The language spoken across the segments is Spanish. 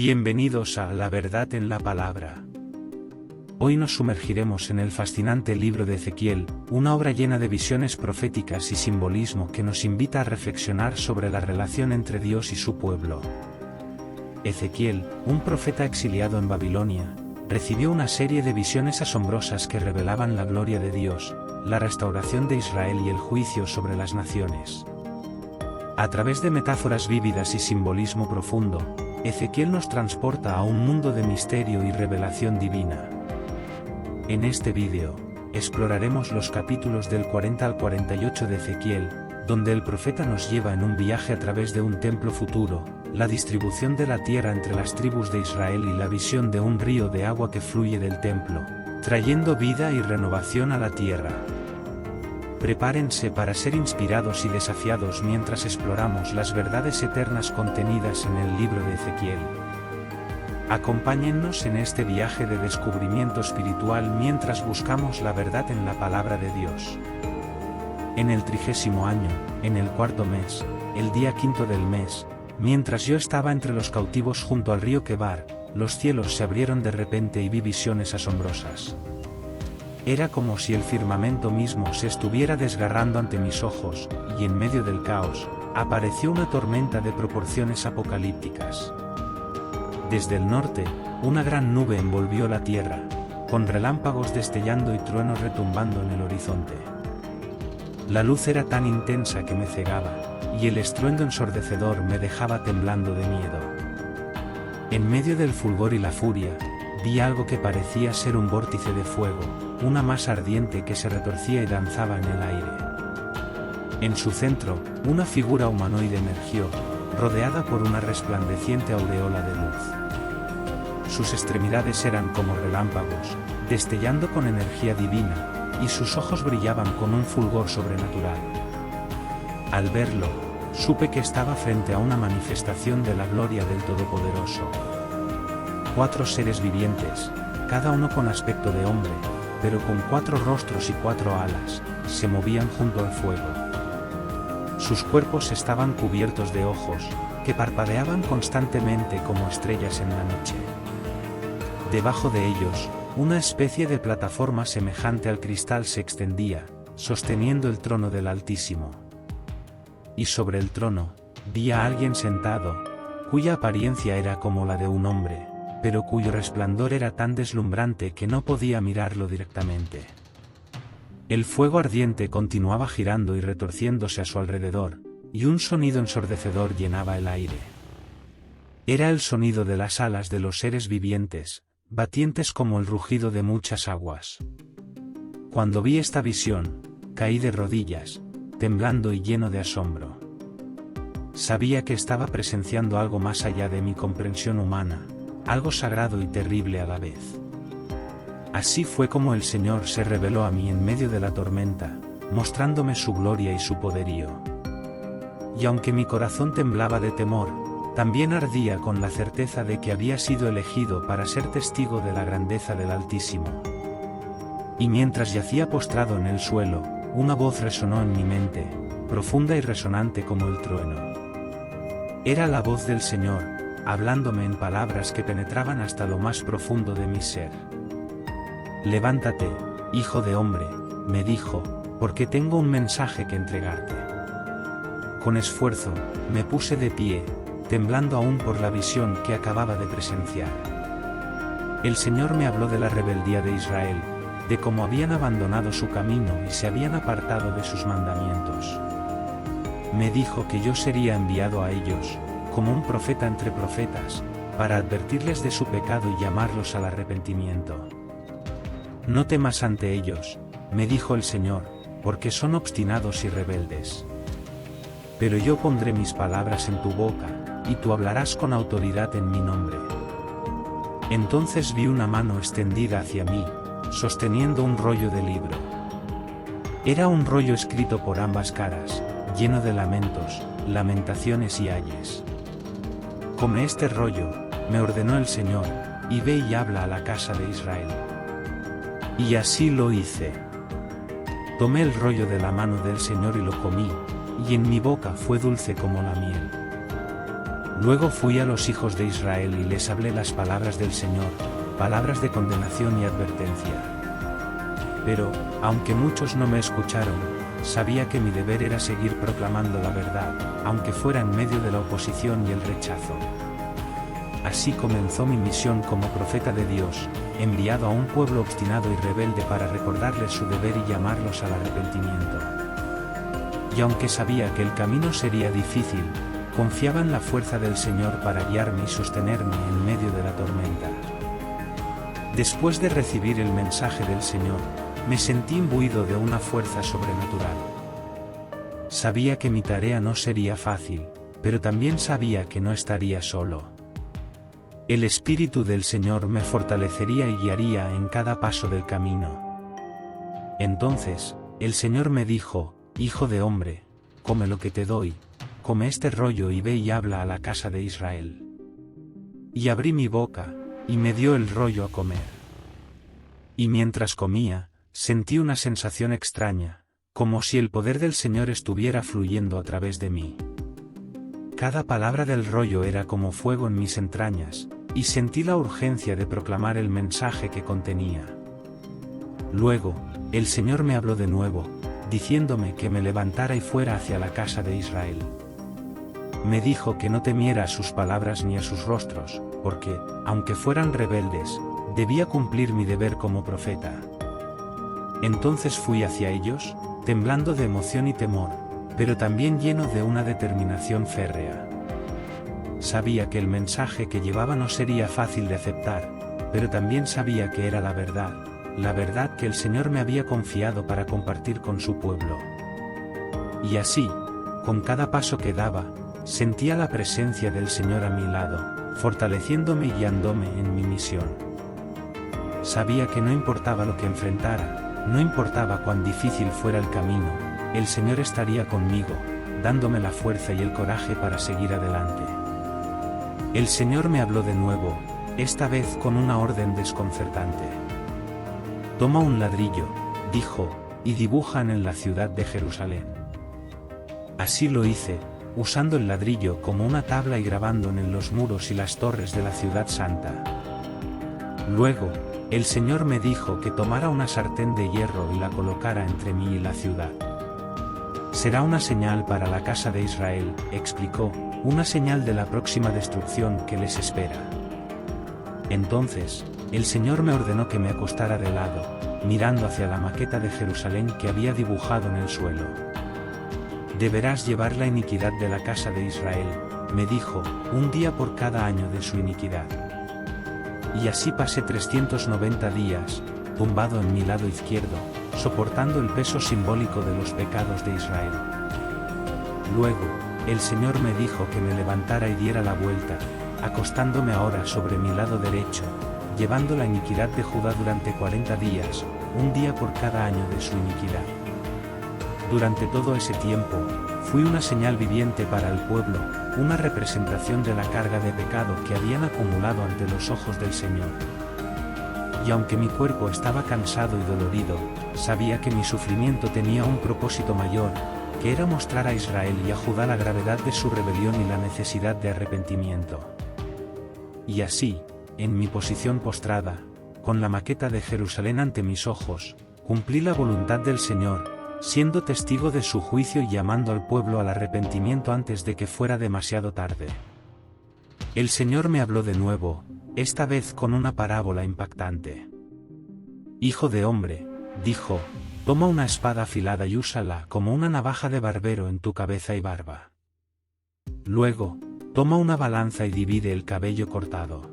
Bienvenidos a La Verdad en la Palabra. Hoy nos sumergiremos en el fascinante libro de Ezequiel, una obra llena de visiones proféticas y simbolismo que nos invita a reflexionar sobre la relación entre Dios y su pueblo. Ezequiel, un profeta exiliado en Babilonia, recibió una serie de visiones asombrosas que revelaban la gloria de Dios, la restauración de Israel y el juicio sobre las naciones. A través de metáforas vívidas y simbolismo profundo, Ezequiel nos transporta a un mundo de misterio y revelación divina. En este vídeo, exploraremos los capítulos del 40 al 48 de Ezequiel, donde el profeta nos lleva en un viaje a través de un templo futuro, la distribución de la tierra entre las tribus de Israel y la visión de un río de agua que fluye del templo, trayendo vida y renovación a la tierra. Prepárense para ser inspirados y desafiados mientras exploramos las verdades eternas contenidas en el libro de Ezequiel. Acompáñennos en este viaje de descubrimiento espiritual mientras buscamos la verdad en la palabra de Dios. En el 30º año, en el cuarto mes, el día quinto del mes, mientras yo estaba entre los cautivos junto al río Quebar, los cielos se abrieron de repente y vi visiones asombrosas. Era como si el firmamento mismo se estuviera desgarrando ante mis ojos, y en medio del caos, apareció una tormenta de proporciones apocalípticas. Desde el norte, una gran nube envolvió la tierra, con relámpagos destellando y truenos retumbando en el horizonte. La luz era tan intensa que me cegaba, y el estruendo ensordecedor me dejaba temblando de miedo. En medio del fulgor y la furia, vi algo que parecía ser un vórtice de fuego, una masa ardiente que se retorcía y danzaba en el aire. En su centro, una figura humanoide emergió, rodeada por una resplandeciente aureola de luz. Sus extremidades eran como relámpagos, destellando con energía divina, y sus ojos brillaban con un fulgor sobrenatural. Al verlo, supe que estaba frente a una manifestación de la gloria del Todopoderoso. 4 seres vivientes, cada uno con aspecto de hombre, pero con 4 rostros y 4 alas, se movían junto al fuego. Sus cuerpos estaban cubiertos de ojos, que parpadeaban constantemente como estrellas en la noche. Debajo de ellos, una especie de plataforma semejante al cristal se extendía, sosteniendo el trono del Altísimo. Y sobre el trono, vi a alguien sentado, cuya apariencia era como la de un hombre, pero cuyo resplandor era tan deslumbrante que no podía mirarlo directamente. El fuego ardiente continuaba girando y retorciéndose a su alrededor, y un sonido ensordecedor llenaba el aire. Era el sonido de las alas de los seres vivientes, batientes como el rugido de muchas aguas. Cuando vi esta visión, caí de rodillas, temblando y lleno de asombro. Sabía que estaba presenciando algo más allá de mi comprensión humana, algo sagrado y terrible a la vez. Así fue como el Señor se reveló a mí en medio de la tormenta, mostrándome su gloria y su poderío. Y aunque mi corazón temblaba de temor, también ardía con la certeza de que había sido elegido para ser testigo de la grandeza del Altísimo. Y mientras yacía postrado en el suelo, una voz resonó en mi mente, profunda y resonante como el trueno. Era la voz del Señor, hablándome en palabras que penetraban hasta lo más profundo de mi ser. Levántate, hijo de hombre, me dijo, porque tengo un mensaje que entregarte. Con esfuerzo, me puse de pie, temblando aún por la visión que acababa de presenciar. El Señor me habló de la rebeldía de Israel, de cómo habían abandonado su camino y se habían apartado de sus mandamientos. Me dijo que yo sería enviado a ellos, como un profeta entre profetas, para advertirles de su pecado y llamarlos al arrepentimiento. No temas ante ellos, me dijo el Señor, porque son obstinados y rebeldes. Pero yo pondré mis palabras en tu boca, y tú hablarás con autoridad en mi nombre. Entonces vi una mano extendida hacia mí, sosteniendo un rollo de libro. Era un rollo escrito por ambas caras, lleno de lamentos, lamentaciones y ayes. Come este rollo, me ordenó el Señor, y ve y habla a la casa de Israel. Y así lo hice. Tomé el rollo de la mano del Señor y lo comí, y en mi boca fue dulce como la miel. Luego fui a los hijos de Israel y les hablé las palabras del Señor, palabras de condenación y advertencia. Pero, aunque muchos no me escucharon, sabía que mi deber era seguir proclamando la verdad, aunque fuera en medio de la oposición y el rechazo. Así comenzó mi misión como profeta de Dios, enviado a un pueblo obstinado y rebelde para recordarles su deber y llamarlos al arrepentimiento. Y aunque sabía que el camino sería difícil, confiaba en la fuerza del Señor para guiarme y sostenerme en medio de la tormenta. Después de recibir el mensaje del Señor, me sentí imbuido de una fuerza sobrenatural. Sabía que mi tarea no sería fácil, pero también sabía que no estaría solo. El Espíritu del Señor me fortalecería y guiaría en cada paso del camino. Entonces, el Señor me dijo: Hijo de hombre, come lo que te doy, come este rollo y ve y habla a la casa de Israel. Y abrí mi boca, y me dio el rollo a comer. Y mientras comía, sentí una sensación extraña, como si el poder del Señor estuviera fluyendo a través de mí. Cada palabra del rollo era como fuego en mis entrañas, y sentí la urgencia de proclamar el mensaje que contenía. Luego, el Señor me habló de nuevo, diciéndome que me levantara y fuera hacia la casa de Israel. Me dijo que no temiera a sus palabras ni a sus rostros, porque, aunque fueran rebeldes, debía cumplir mi deber como profeta. Entonces fui hacia ellos, temblando de emoción y temor, pero también lleno de una determinación férrea. Sabía que el mensaje que llevaba no sería fácil de aceptar, pero también sabía que era la verdad que el Señor me había confiado para compartir con su pueblo. Y así, con cada paso que daba, sentía la presencia del Señor a mi lado, fortaleciéndome y guiándome en mi misión. Sabía que no importaba lo que enfrentara, no importaba cuán difícil fuera el camino, el Señor estaría conmigo, dándome la fuerza y el coraje para seguir adelante. El Señor me habló de nuevo, esta vez con una orden desconcertante. Toma un ladrillo, dijo, y dibujan en la ciudad de Jerusalén. Así lo hice, usando el ladrillo como una tabla y grabando en los muros y las torres de la ciudad santa. Luego, el Señor me dijo que tomara una sartén de hierro y la colocara entre mí y la ciudad. Será una señal para la casa de Israel, explicó, una señal de la próxima destrucción que les espera. Entonces, el Señor me ordenó que me acostara de lado, mirando hacia la maqueta de Jerusalén que había dibujado en el suelo. Deberás llevar la iniquidad de la casa de Israel, me dijo, un día por cada año de su iniquidad. Y así pasé 390 días, tumbado en mi lado izquierdo, soportando el peso simbólico de los pecados de Israel. Luego, el Señor me dijo que me levantara y diera la vuelta, acostándome ahora sobre mi lado derecho, llevando la iniquidad de Judá durante 40 días, un día por cada año de su iniquidad. Durante todo ese tiempo, fui una señal viviente para el pueblo, una representación de la carga de pecado que habían acumulado ante los ojos del Señor. Y aunque mi cuerpo estaba cansado y dolorido, sabía que mi sufrimiento tenía un propósito mayor, que era mostrar a Israel y a Judá la gravedad de su rebelión y la necesidad de arrepentimiento. Y así, en mi posición postrada, con la maqueta de Jerusalén ante mis ojos, cumplí la voluntad del Señor, siendo testigo de su juicio y llamando al pueblo al arrepentimiento antes de que fuera demasiado tarde. El Señor me habló de nuevo, esta vez con una parábola impactante. Hijo de hombre, dijo, toma una espada afilada y úsala como una navaja de barbero en tu cabeza y barba. Luego, toma una balanza y divide el cabello cortado.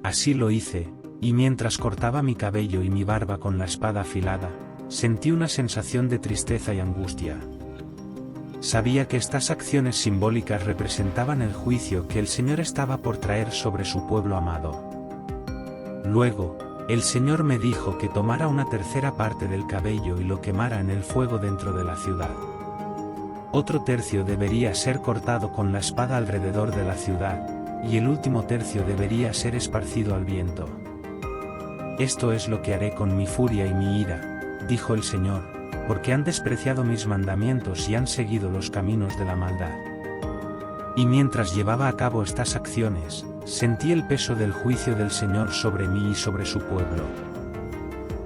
Así lo hice, y mientras cortaba mi cabello y mi barba con la espada afilada, sentí una sensación de tristeza y angustia. Sabía que estas acciones simbólicas representaban el juicio que el Señor estaba por traer sobre su pueblo amado. Luego, el Señor me dijo que tomara una tercera parte del cabello y lo quemara en el fuego dentro de la ciudad. Otro tercio debería ser cortado con la espada alrededor de la ciudad, y el último tercio debería ser esparcido al viento. Esto es lo que haré con mi furia y mi ira, dijo el Señor, porque han despreciado mis mandamientos y han seguido los caminos de la maldad. Y mientras llevaba a cabo estas acciones, sentí el peso del juicio del Señor sobre mí y sobre su pueblo.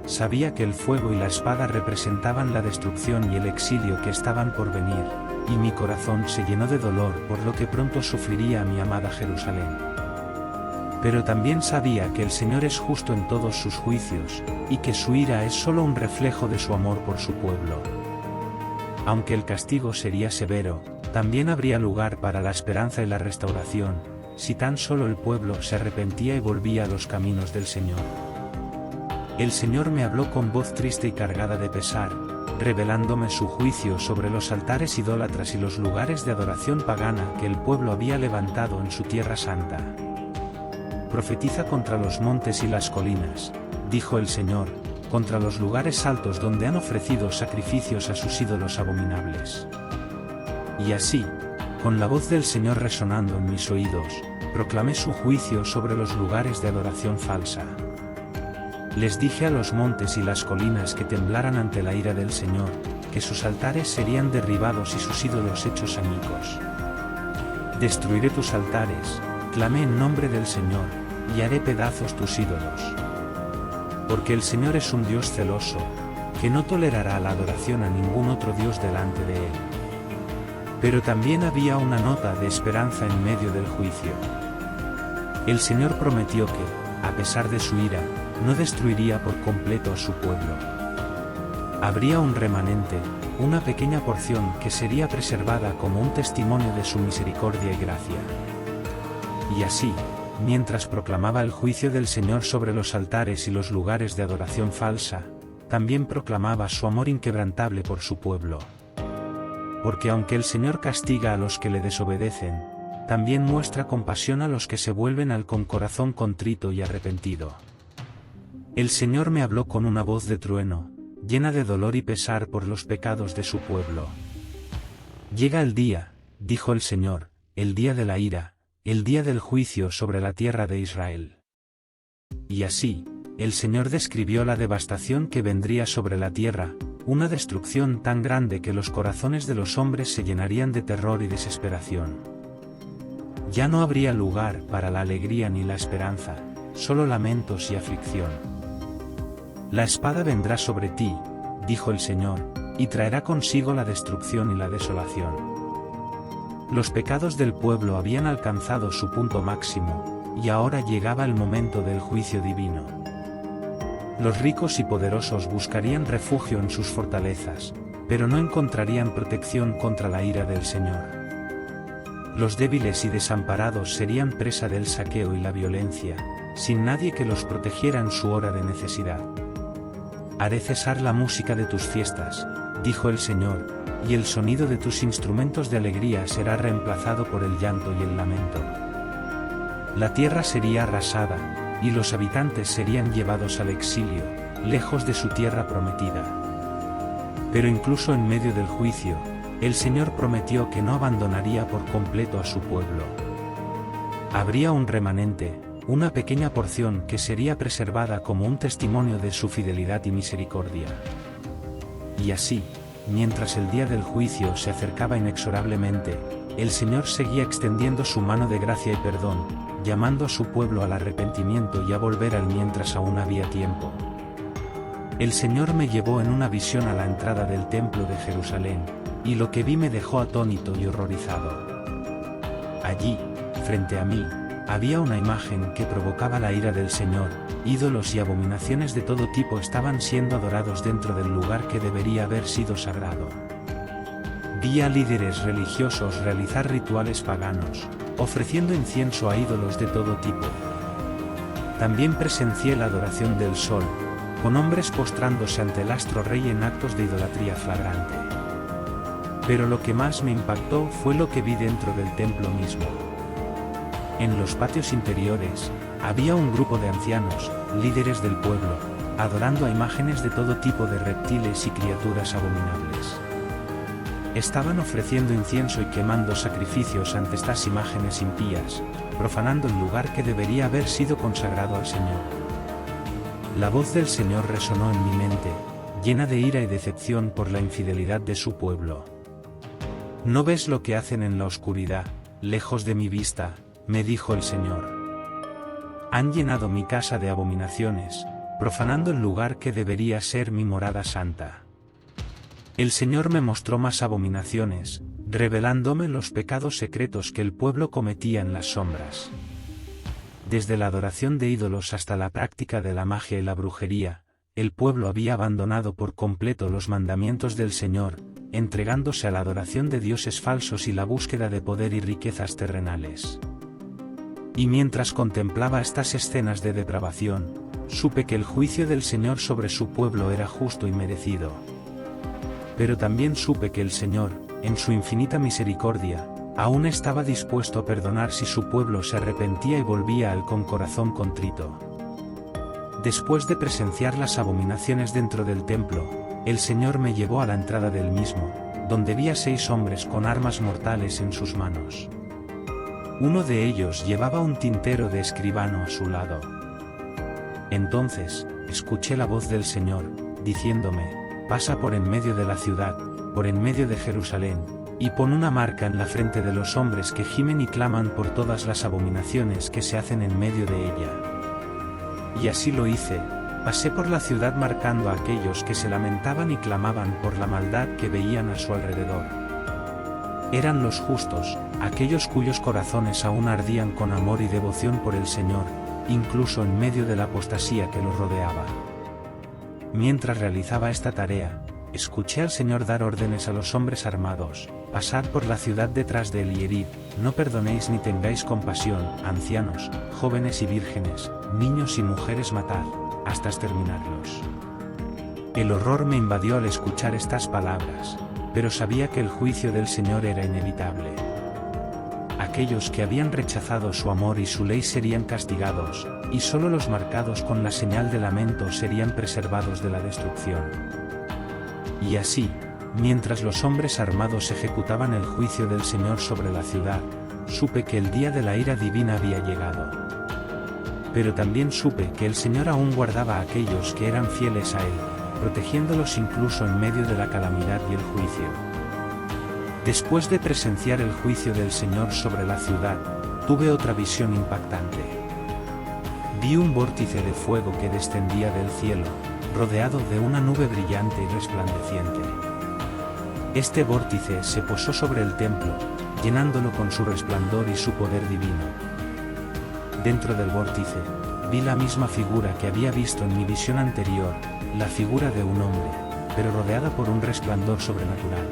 Sabía que el fuego y la espada representaban la destrucción y el exilio que estaban por venir, y mi corazón se llenó de dolor por lo que pronto sufriría mi amada Jerusalén. Pero también sabía que el Señor es justo en todos sus juicios, y que su ira es solo un reflejo de su amor por su pueblo. Aunque el castigo sería severo, también habría lugar para la esperanza y la restauración, si tan solo el pueblo se arrepentía y volvía a los caminos del Señor. El Señor me habló con voz triste y cargada de pesar, revelándome su juicio sobre los altares idólatras y los lugares de adoración pagana que el pueblo había levantado en su tierra santa. Profetiza contra los montes y las colinas, dijo el Señor, contra los lugares altos donde han ofrecido sacrificios a sus ídolos abominables. Y así, con la voz del Señor resonando en mis oídos, proclamé su juicio sobre los lugares de adoración falsa. Les dije a los montes y las colinas que temblaran ante la ira del Señor, que sus altares serían derribados y sus ídolos hechos añicos. Destruiré tus altares, clamé en nombre del Señor, y haré pedazos tus ídolos. Porque el Señor es un Dios celoso, que no tolerará la adoración a ningún otro Dios delante de él. Pero también había una nota de esperanza en medio del juicio. El Señor prometió que, a pesar de su ira, no destruiría por completo a su pueblo. Habría un remanente, una pequeña porción que sería preservada como un testimonio de su misericordia y gracia. Y así, mientras proclamaba el juicio del Señor sobre los altares y los lugares de adoración falsa, también proclamaba su amor inquebrantable por su pueblo. Porque aunque el Señor castiga a los que le desobedecen, también muestra compasión a los que se vuelven al con corazón contrito y arrepentido. El Señor me habló con una voz de trueno, llena de dolor y pesar por los pecados de su pueblo. Llega el día, dijo el Señor, el día de la ira, el día del juicio sobre la tierra de Israel. Y así, el Señor describió la devastación que vendría sobre la tierra, una destrucción tan grande que los corazones de los hombres se llenarían de terror y desesperación. Ya no habría lugar para la alegría ni la esperanza, solo lamentos y aflicción. La espada vendrá sobre ti, dijo el Señor, y traerá consigo la destrucción y la desolación. Los pecados del pueblo habían alcanzado su punto máximo, y ahora llegaba el momento del juicio divino. Los ricos y poderosos buscarían refugio en sus fortalezas, pero no encontrarían protección contra la ira del Señor. Los débiles y desamparados serían presa del saqueo y la violencia, sin nadie que los protegiera en su hora de necesidad. Haré cesar la música de tus fiestas, dijo el Señor, y el sonido de tus instrumentos de alegría será reemplazado por el llanto y el lamento. La tierra sería arrasada, y los habitantes serían llevados al exilio, lejos de su tierra prometida. Pero incluso en medio del juicio, el Señor prometió que no abandonaría por completo a su pueblo. Habría un remanente, una pequeña porción que sería preservada como un testimonio de su fidelidad y misericordia. Y así, mientras el día del juicio se acercaba inexorablemente, el Señor seguía extendiendo su mano de gracia y perdón, llamando a su pueblo al arrepentimiento y a volver al mientras aún había tiempo. El Señor me llevó en una visión a la entrada del templo de Jerusalén, y lo que vi me dejó atónito y horrorizado. Allí, frente a mí, había una imagen que provocaba la ira del Señor, ídolos y abominaciones de todo tipo estaban siendo adorados dentro del lugar que debería haber sido sagrado. Vi a líderes religiosos realizar rituales paganos, ofreciendo incienso a ídolos de todo tipo. También presencié la adoración del sol, con hombres postrándose ante el astro rey en actos de idolatría flagrante. Pero lo que más me impactó fue lo que vi dentro del templo mismo. En los patios interiores, había un grupo de ancianos, líderes del pueblo, adorando a imágenes de todo tipo de reptiles y criaturas abominables. Estaban ofreciendo incienso y quemando sacrificios ante estas imágenes impías, profanando el lugar que debería haber sido consagrado al Señor. La voz del Señor resonó en mi mente, llena de ira y decepción por la infidelidad de su pueblo. ¿No ves lo que hacen en la oscuridad, lejos de mi vista, me dijo el Señor. Han llenado mi casa de abominaciones, profanando el lugar que debería ser mi morada santa. El Señor me mostró más abominaciones, revelándome los pecados secretos que el pueblo cometía en las sombras. Desde la adoración de ídolos hasta la práctica de la magia y la brujería, el pueblo había abandonado por completo los mandamientos del Señor, entregándose a la adoración de dioses falsos y la búsqueda de poder y riquezas terrenales. Y mientras contemplaba estas escenas de depravación, supe que el juicio del Señor sobre su pueblo era justo y merecido. Pero también supe que el Señor, en su infinita misericordia, aún estaba dispuesto a perdonar si su pueblo se arrepentía y volvía a él con corazón contrito. Después de presenciar las abominaciones dentro del templo, el Señor me llevó a la entrada del mismo, donde vi a 6 hombres con armas mortales en sus manos. Uno de ellos llevaba un tintero de escribano a su lado. Entonces, escuché la voz del Señor, diciéndome: pasa por en medio de la ciudad, por en medio de Jerusalén, y pon una marca en la frente de los hombres que gimen y claman por todas las abominaciones que se hacen en medio de ella. Y así lo hice, pasé por la ciudad marcando a aquellos que se lamentaban y clamaban por la maldad que veían a su alrededor. Eran los justos, aquellos cuyos corazones aún ardían con amor y devoción por el Señor, incluso en medio de la apostasía que los rodeaba. Mientras realizaba esta tarea, escuché al Señor dar órdenes a los hombres armados: pasad por la ciudad detrás de él y herid, no perdonéis ni tengáis compasión, ancianos, jóvenes y vírgenes, niños y mujeres matad, hasta exterminarlos. El horror me invadió al escuchar estas palabras, pero sabía que el juicio del Señor era inevitable. Aquellos que habían rechazado su amor y su ley serían castigados, y solo los marcados con la señal de lamento serían preservados de la destrucción. Y así, mientras los hombres armados ejecutaban el juicio del Señor sobre la ciudad, supe que el día de la ira divina había llegado. Pero también supe que el Señor aún guardaba a aquellos que eran fieles a Él, protegiéndolos incluso en medio de la calamidad y el juicio. Después de presenciar el juicio del Señor sobre la ciudad, tuve otra visión impactante. Vi un vórtice de fuego que descendía del cielo, rodeado de una nube brillante y resplandeciente. Este vórtice se posó sobre el templo, llenándolo con su resplandor y su poder divino. Dentro del vórtice, vi la misma figura que había visto en mi visión anterior, la figura de un hombre, pero rodeada por un resplandor sobrenatural.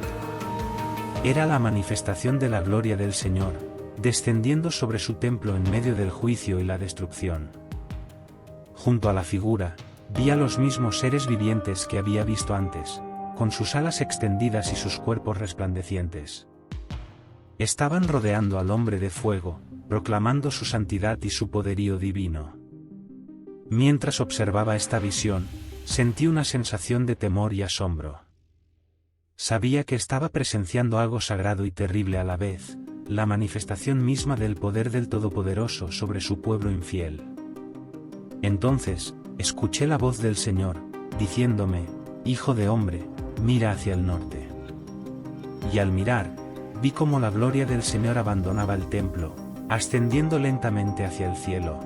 Era la manifestación de la gloria del Señor, descendiendo sobre su templo en medio del juicio y la destrucción. Junto a la figura, vi a los mismos seres vivientes que había visto antes, con sus alas extendidas y sus cuerpos resplandecientes. Estaban rodeando al hombre de fuego, proclamando su santidad y su poderío divino. Mientras observaba esta visión, sentí una sensación de temor y asombro. Sabía que estaba presenciando algo sagrado y terrible a la vez, la manifestación misma del poder del Todopoderoso sobre su pueblo infiel. Entonces, escuché la voz del Señor, diciéndome: Hijo de hombre, mira hacia el norte. Y al mirar, vi cómo la gloria del Señor abandonaba el templo, ascendiendo lentamente hacia el cielo.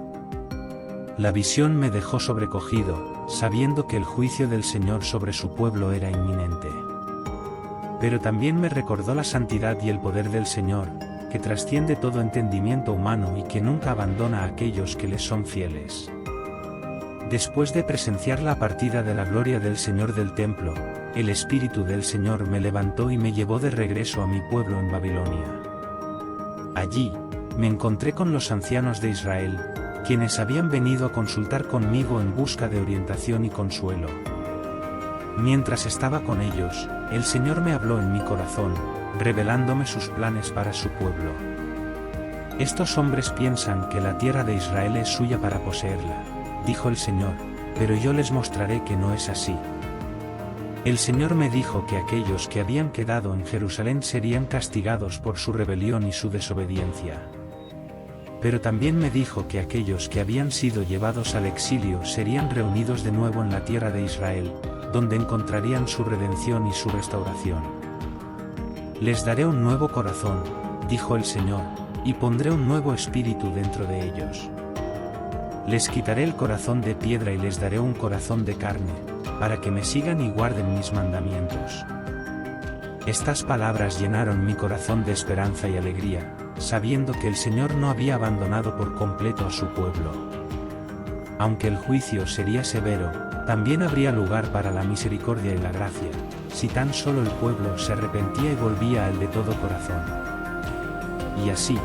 La visión me dejó sobrecogido, sabiendo que el juicio del Señor sobre su pueblo era inminente. Pero también me recordó la santidad y el poder del Señor, que trasciende todo entendimiento humano y que nunca abandona a aquellos que les son fieles. Después de presenciar la partida de la gloria del Señor del templo, el Espíritu del Señor me levantó y me llevó de regreso a mi pueblo en Babilonia. Allí, me encontré con los ancianos de Israel, quienes habían venido a consultar conmigo en busca de orientación y consuelo. Mientras estaba con ellos, el Señor me habló en mi corazón, revelándome sus planes para su pueblo. Estos hombres piensan que la tierra de Israel es suya para poseerla, dijo el Señor, pero yo les mostraré que no es así. El Señor me dijo que aquellos que habían quedado en Jerusalén serían castigados por su rebelión y su desobediencia. Pero también me dijo que aquellos que habían sido llevados al exilio serían reunidos de nuevo en la tierra de Israel, donde encontrarían su redención y su restauración. Les daré un nuevo corazón, dijo el Señor, y pondré un nuevo espíritu dentro de ellos. Les quitaré el corazón de piedra y les daré un corazón de carne, para que me sigan y guarden mis mandamientos. Estas palabras llenaron mi corazón de esperanza y alegría, sabiendo que el Señor no había abandonado por completo a su pueblo. Aunque el juicio sería severo, también habría lugar para la misericordia y la gracia, si tan solo el pueblo se arrepentía y volvía al de todo corazón. Y así,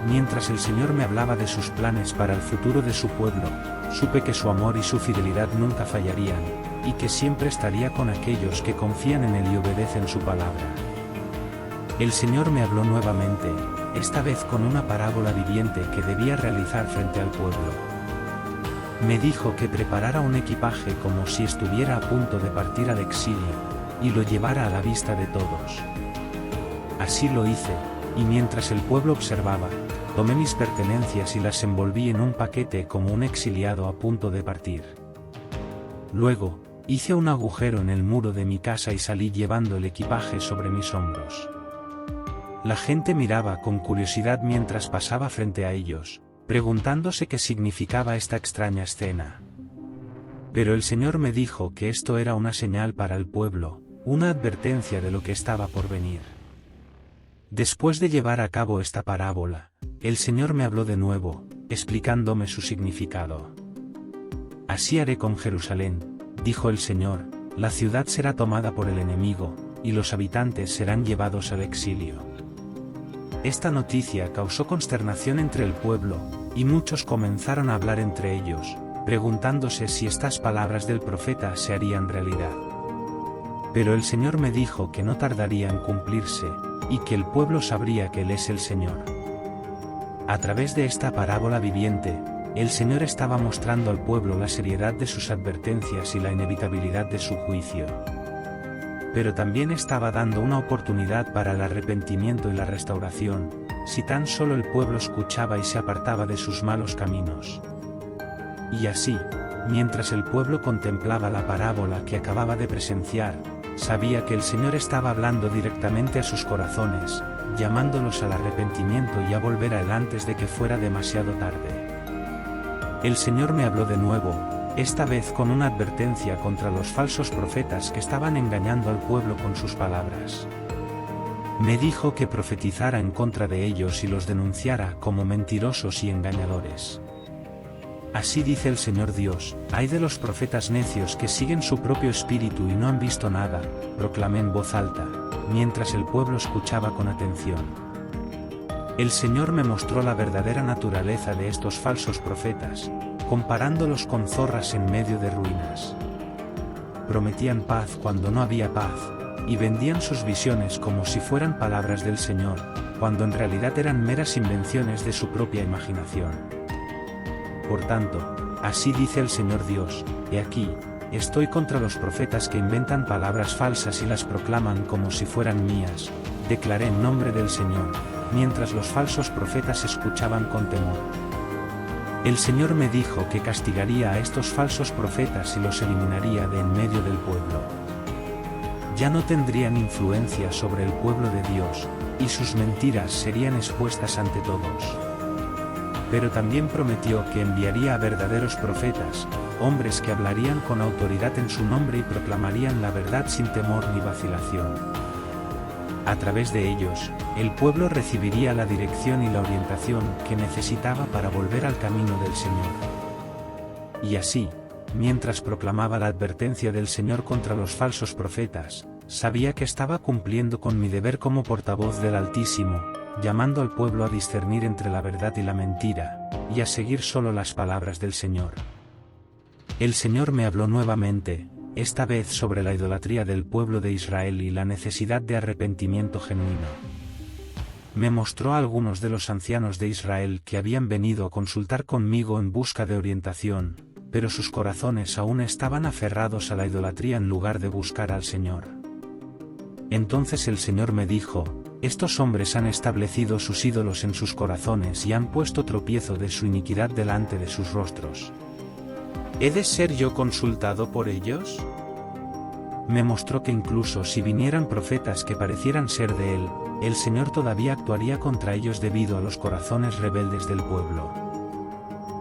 mientras el Señor me hablaba de sus planes para el futuro de su pueblo, supe que su amor y su fidelidad nunca fallarían, y que siempre estaría con aquellos que confían en Él y obedecen su palabra. El Señor me habló nuevamente, esta vez con una parábola viviente que debía realizar frente al pueblo. Me dijo que preparara un equipaje como si estuviera a punto de partir al exilio, y lo llevara a la vista de todos. Así lo hice, y mientras el pueblo observaba, tomé mis pertenencias y las envolví en un paquete como un exiliado a punto de partir. Luego, hice un agujero en el muro de mi casa y salí llevando el equipaje sobre mis hombros. La gente miraba con curiosidad mientras pasaba frente a ellos, preguntándose qué significaba esta extraña escena. Pero el Señor me dijo que esto era una señal para el pueblo, una advertencia de lo que estaba por venir. Después de llevar a cabo esta parábola, el Señor me habló de nuevo, explicándome su significado. Así haré con Jerusalén, dijo el Señor, la ciudad será tomada por el enemigo, y los habitantes serán llevados al exilio. Esta noticia causó consternación entre el pueblo, y muchos comenzaron a hablar entre ellos, preguntándose si estas palabras del profeta se harían realidad. Pero el Señor me dijo que no tardaría en cumplirse, y que el pueblo sabría que Él es el Señor. A través de esta parábola viviente, el Señor estaba mostrando al pueblo la seriedad de sus advertencias y la inevitabilidad de su juicio. Pero también estaba dando una oportunidad para el arrepentimiento y la restauración, si tan solo el pueblo escuchaba y se apartaba de sus malos caminos. Y así, mientras el pueblo contemplaba la parábola que acababa de presenciar, sabía que el Señor estaba hablando directamente a sus corazones, llamándolos al arrepentimiento y a volver a Él antes de que fuera demasiado tarde. El Señor me habló de nuevo, esta vez con una advertencia contra los falsos profetas que estaban engañando al pueblo con sus palabras. Me dijo que profetizara en contra de ellos y los denunciara como mentirosos y engañadores. Así dice el Señor Dios, ay de los profetas necios que siguen su propio espíritu y no han visto nada, proclamé en voz alta, mientras el pueblo escuchaba con atención. El Señor me mostró la verdadera naturaleza de estos falsos profetas, comparándolos con zorras en medio de ruinas. Prometían paz cuando no había paz, y vendían sus visiones como si fueran palabras del Señor, cuando en realidad eran meras invenciones de su propia imaginación. Por tanto, así dice el Señor Dios, he aquí, estoy contra los profetas que inventan palabras falsas y las proclaman como si fueran mías, declaré en nombre del Señor, mientras los falsos profetas escuchaban con temor. El Señor me dijo que castigaría a estos falsos profetas y los eliminaría de en medio del pueblo. Ya no tendrían influencia sobre el pueblo de Dios, y sus mentiras serían expuestas ante todos. Pero también prometió que enviaría a verdaderos profetas, hombres que hablarían con autoridad en su nombre y proclamarían la verdad sin temor ni vacilación. A través de ellos, el pueblo recibiría la dirección y la orientación que necesitaba para volver al camino del Señor. Y así, mientras proclamaba la advertencia del Señor contra los falsos profetas, sabía que estaba cumpliendo con mi deber como portavoz del Altísimo, llamando al pueblo a discernir entre la verdad y la mentira, y a seguir solo las palabras del Señor. El Señor me habló nuevamente, esta vez sobre la idolatría del pueblo de Israel y la necesidad de arrepentimiento genuino. Me mostró a algunos de los ancianos de Israel que habían venido a consultar conmigo en busca de orientación, pero sus corazones aún estaban aferrados a la idolatría en lugar de buscar al Señor. Entonces el Señor me dijo, estos hombres han establecido sus ídolos en sus corazones y han puesto tropiezo de su iniquidad delante de sus rostros. ¿He de ser yo consultado por ellos? Me mostró que incluso si vinieran profetas que parecieran ser de Él, el Señor todavía actuaría contra ellos debido a los corazones rebeldes del pueblo.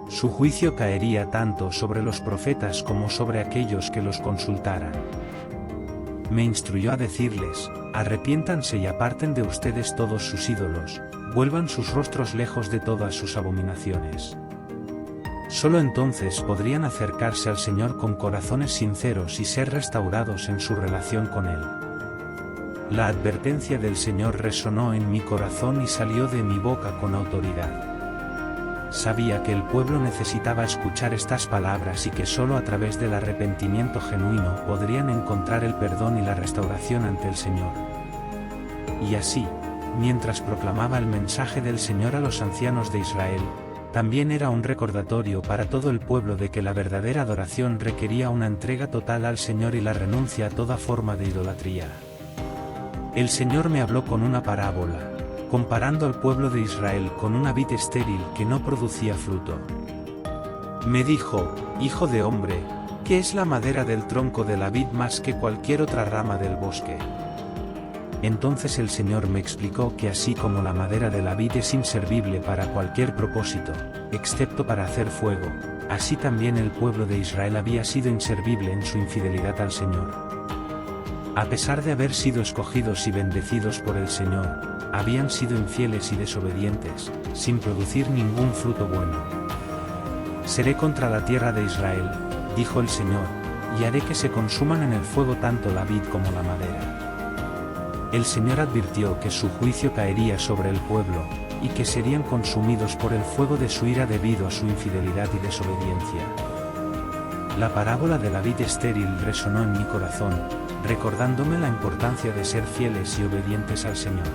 Su juicio caería tanto sobre los profetas como sobre aquellos que los consultaran. Me instruyó a decirles: arrepiéntanse y aparten de ustedes todos sus ídolos, vuelvan sus rostros lejos de todas sus abominaciones. Solo entonces podrían acercarse al Señor con corazones sinceros y ser restaurados en su relación con Él. La advertencia del Señor resonó en mi corazón y salió de mi boca con autoridad. Sabía que el pueblo necesitaba escuchar estas palabras y que solo a través del arrepentimiento genuino podrían encontrar el perdón y la restauración ante el Señor. Y así, mientras proclamaba el mensaje del Señor a los ancianos de Israel, también era un recordatorio para todo el pueblo de que la verdadera adoración requería una entrega total al Señor y la renuncia a toda forma de idolatría. El Señor me habló con una parábola, comparando al pueblo de Israel con una vid estéril que no producía fruto. Me dijo: hijo de hombre, ¿qué es la madera del tronco de la vid más que cualquier otra rama del bosque? Entonces el Señor me explicó que así como la madera de la vid es inservible para cualquier propósito, excepto para hacer fuego, así también el pueblo de Israel había sido inservible en su infidelidad al Señor. A pesar de haber sido escogidos y bendecidos por el Señor, habían sido infieles y desobedientes, sin producir ningún fruto bueno. Seré contra la tierra de Israel, dijo el Señor, y haré que se consuman en el fuego tanto la vid como la madera. El Señor advirtió que su juicio caería sobre el pueblo, y que serían consumidos por el fuego de su ira debido a su infidelidad y desobediencia. La parábola de la vid estéril resonó en mi corazón, recordándome la importancia de ser fieles y obedientes al Señor.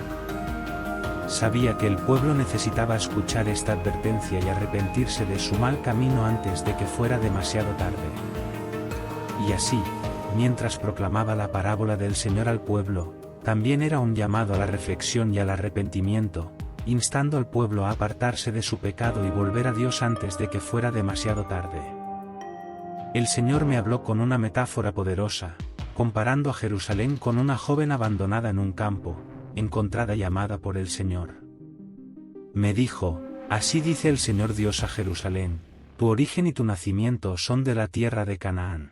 Sabía que el pueblo necesitaba escuchar esta advertencia y arrepentirse de su mal camino antes de que fuera demasiado tarde. Y así, mientras proclamaba la parábola del Señor al pueblo, también era un llamado a la reflexión y al arrepentimiento, instando al pueblo a apartarse de su pecado y volver a Dios antes de que fuera demasiado tarde. El Señor me habló con una metáfora poderosa, comparando a Jerusalén con una joven abandonada en un campo, encontrada y amada por el Señor. Me dijo: así dice el Señor Dios a Jerusalén: tu origen y tu nacimiento son de la tierra de Canaán.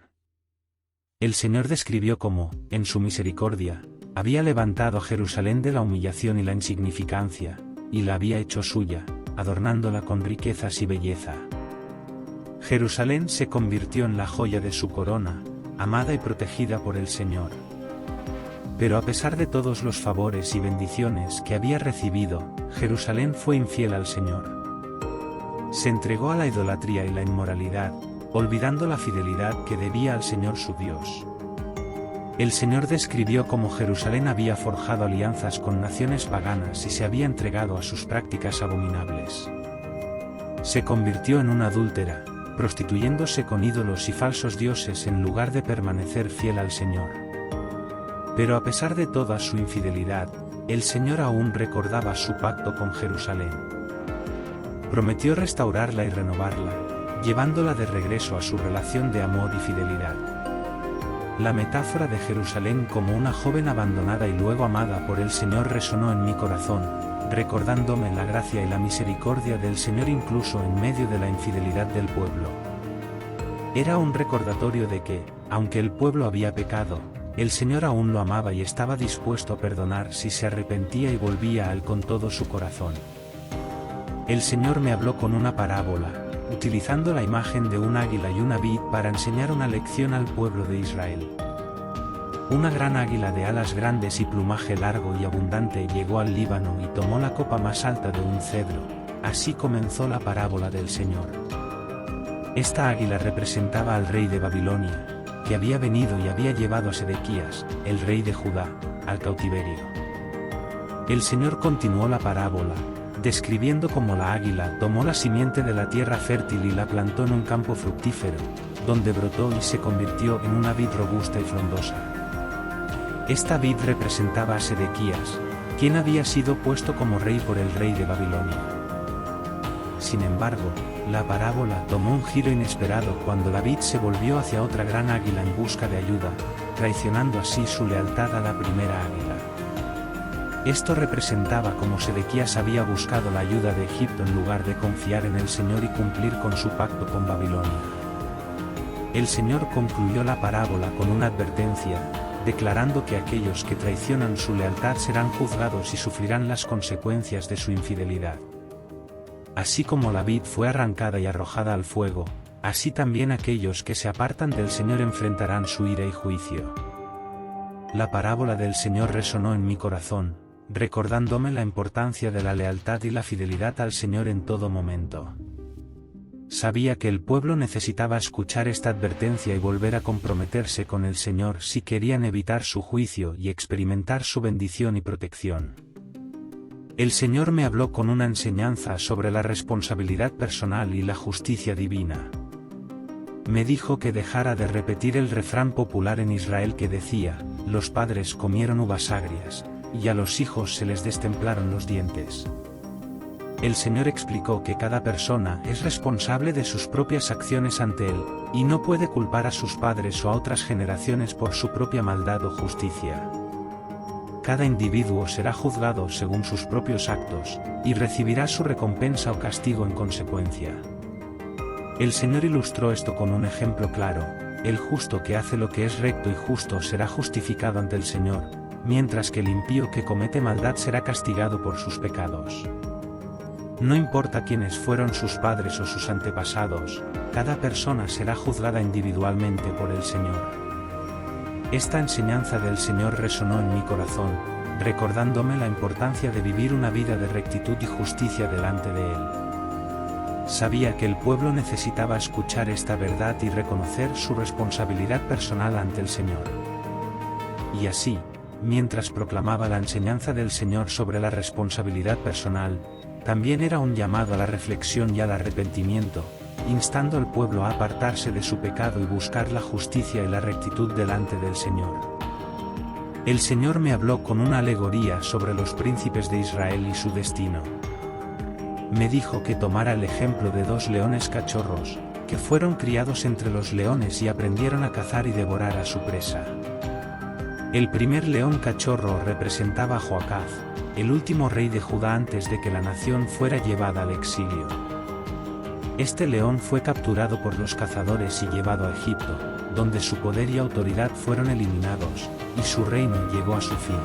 El Señor describió cómo, en su misericordia, había levantado a Jerusalén de la humillación y la insignificancia, y la había hecho suya, adornándola con riquezas y belleza. Jerusalén se convirtió en la joya de su corona, amada y protegida por el Señor. Pero a pesar de todos los favores y bendiciones que había recibido, Jerusalén fue infiel al Señor. Se entregó a la idolatría y la inmoralidad, olvidando la fidelidad que debía al Señor su Dios. El Señor describió cómo Jerusalén había forjado alianzas con naciones paganas y se había entregado a sus prácticas abominables. Se convirtió en una adúltera, prostituyéndose con ídolos y falsos dioses en lugar de permanecer fiel al Señor. Pero a pesar de toda su infidelidad, el Señor aún recordaba su pacto con Jerusalén. Prometió restaurarla y renovarla, llevándola de regreso a su relación de amor y fidelidad. La metáfora de Jerusalén como una joven abandonada y luego amada por el Señor resonó en mi corazón, recordándome la gracia y la misericordia del Señor incluso en medio de la infidelidad del pueblo. Era un recordatorio de que, aunque el pueblo había pecado, el Señor aún lo amaba y estaba dispuesto a perdonar si se arrepentía y volvía a Él con todo su corazón. El Señor me habló con una parábola, utilizando la imagen de un águila y una vid para enseñar una lección al pueblo de Israel. Una gran águila de alas grandes y plumaje largo y abundante llegó al Líbano y tomó la copa más alta de un cedro. Así comenzó la parábola del Señor. Esta águila representaba al rey de Babilonia, que había venido y había llevado a Sedequías, el rey de Judá, al cautiverio. El Señor continuó la parábola, describiendo cómo la águila tomó la simiente de la tierra fértil y la plantó en un campo fructífero, donde brotó y se convirtió en una vid robusta y frondosa. Esta vid representaba a Sedequías, quien había sido puesto como rey por el rey de Babilonia. Sin embargo, la parábola tomó un giro inesperado cuando la vid se volvió hacia otra gran águila en busca de ayuda, traicionando así su lealtad a la primera águila. Esto representaba cómo Sedequías había buscado la ayuda de Egipto en lugar de confiar en el Señor y cumplir con su pacto con Babilonia. El Señor concluyó la parábola con una advertencia, declarando que aquellos que traicionan su lealtad serán juzgados y sufrirán las consecuencias de su infidelidad. Así como la vid fue arrancada y arrojada al fuego, así también aquellos que se apartan del Señor enfrentarán su ira y juicio. La parábola del Señor resonó en mi corazón, recordándome la importancia de la lealtad y la fidelidad al Señor en todo momento. Sabía que el pueblo necesitaba escuchar esta advertencia y volver a comprometerse con el Señor si querían evitar su juicio y experimentar su bendición y protección. El Señor me habló con una enseñanza sobre la responsabilidad personal y la justicia divina. Me dijo que dejara de repetir el refrán popular en Israel que decía: los padres comieron uvas agrias, y a los hijos se les destemplaron los dientes. El Señor explicó que cada persona es responsable de sus propias acciones ante Él, y no puede culpar a sus padres o a otras generaciones por su propia maldad o justicia. Cada individuo será juzgado según sus propios actos, y recibirá su recompensa o castigo en consecuencia. El Señor ilustró esto con un ejemplo claro: el justo que hace lo que es recto y justo será justificado ante el Señor, mientras que el impío que comete maldad será castigado por sus pecados. No importa quiénes fueron sus padres o sus antepasados, cada persona será juzgada individualmente por el Señor. Esta enseñanza del Señor resonó en mi corazón, recordándome la importancia de vivir una vida de rectitud y justicia delante de Él. Sabía que el pueblo necesitaba escuchar esta verdad y reconocer su responsabilidad personal ante el Señor. Y así, mientras proclamaba la enseñanza del Señor sobre la responsabilidad personal, también era un llamado a la reflexión y al arrepentimiento, instando al pueblo a apartarse de su pecado y buscar la justicia y la rectitud delante del Señor. El Señor me habló con una alegoría sobre los príncipes de Israel y su destino. Me dijo que tomara el ejemplo de dos leones cachorros, que fueron criados entre los leones y aprendieron a cazar y devorar a su presa. El primer león cachorro representaba a Joacaz, el último rey de Judá antes de que la nación fuera llevada al exilio. Este león fue capturado por los cazadores y llevado a Egipto, donde su poder y autoridad fueron eliminados, y su reino llegó a su fin.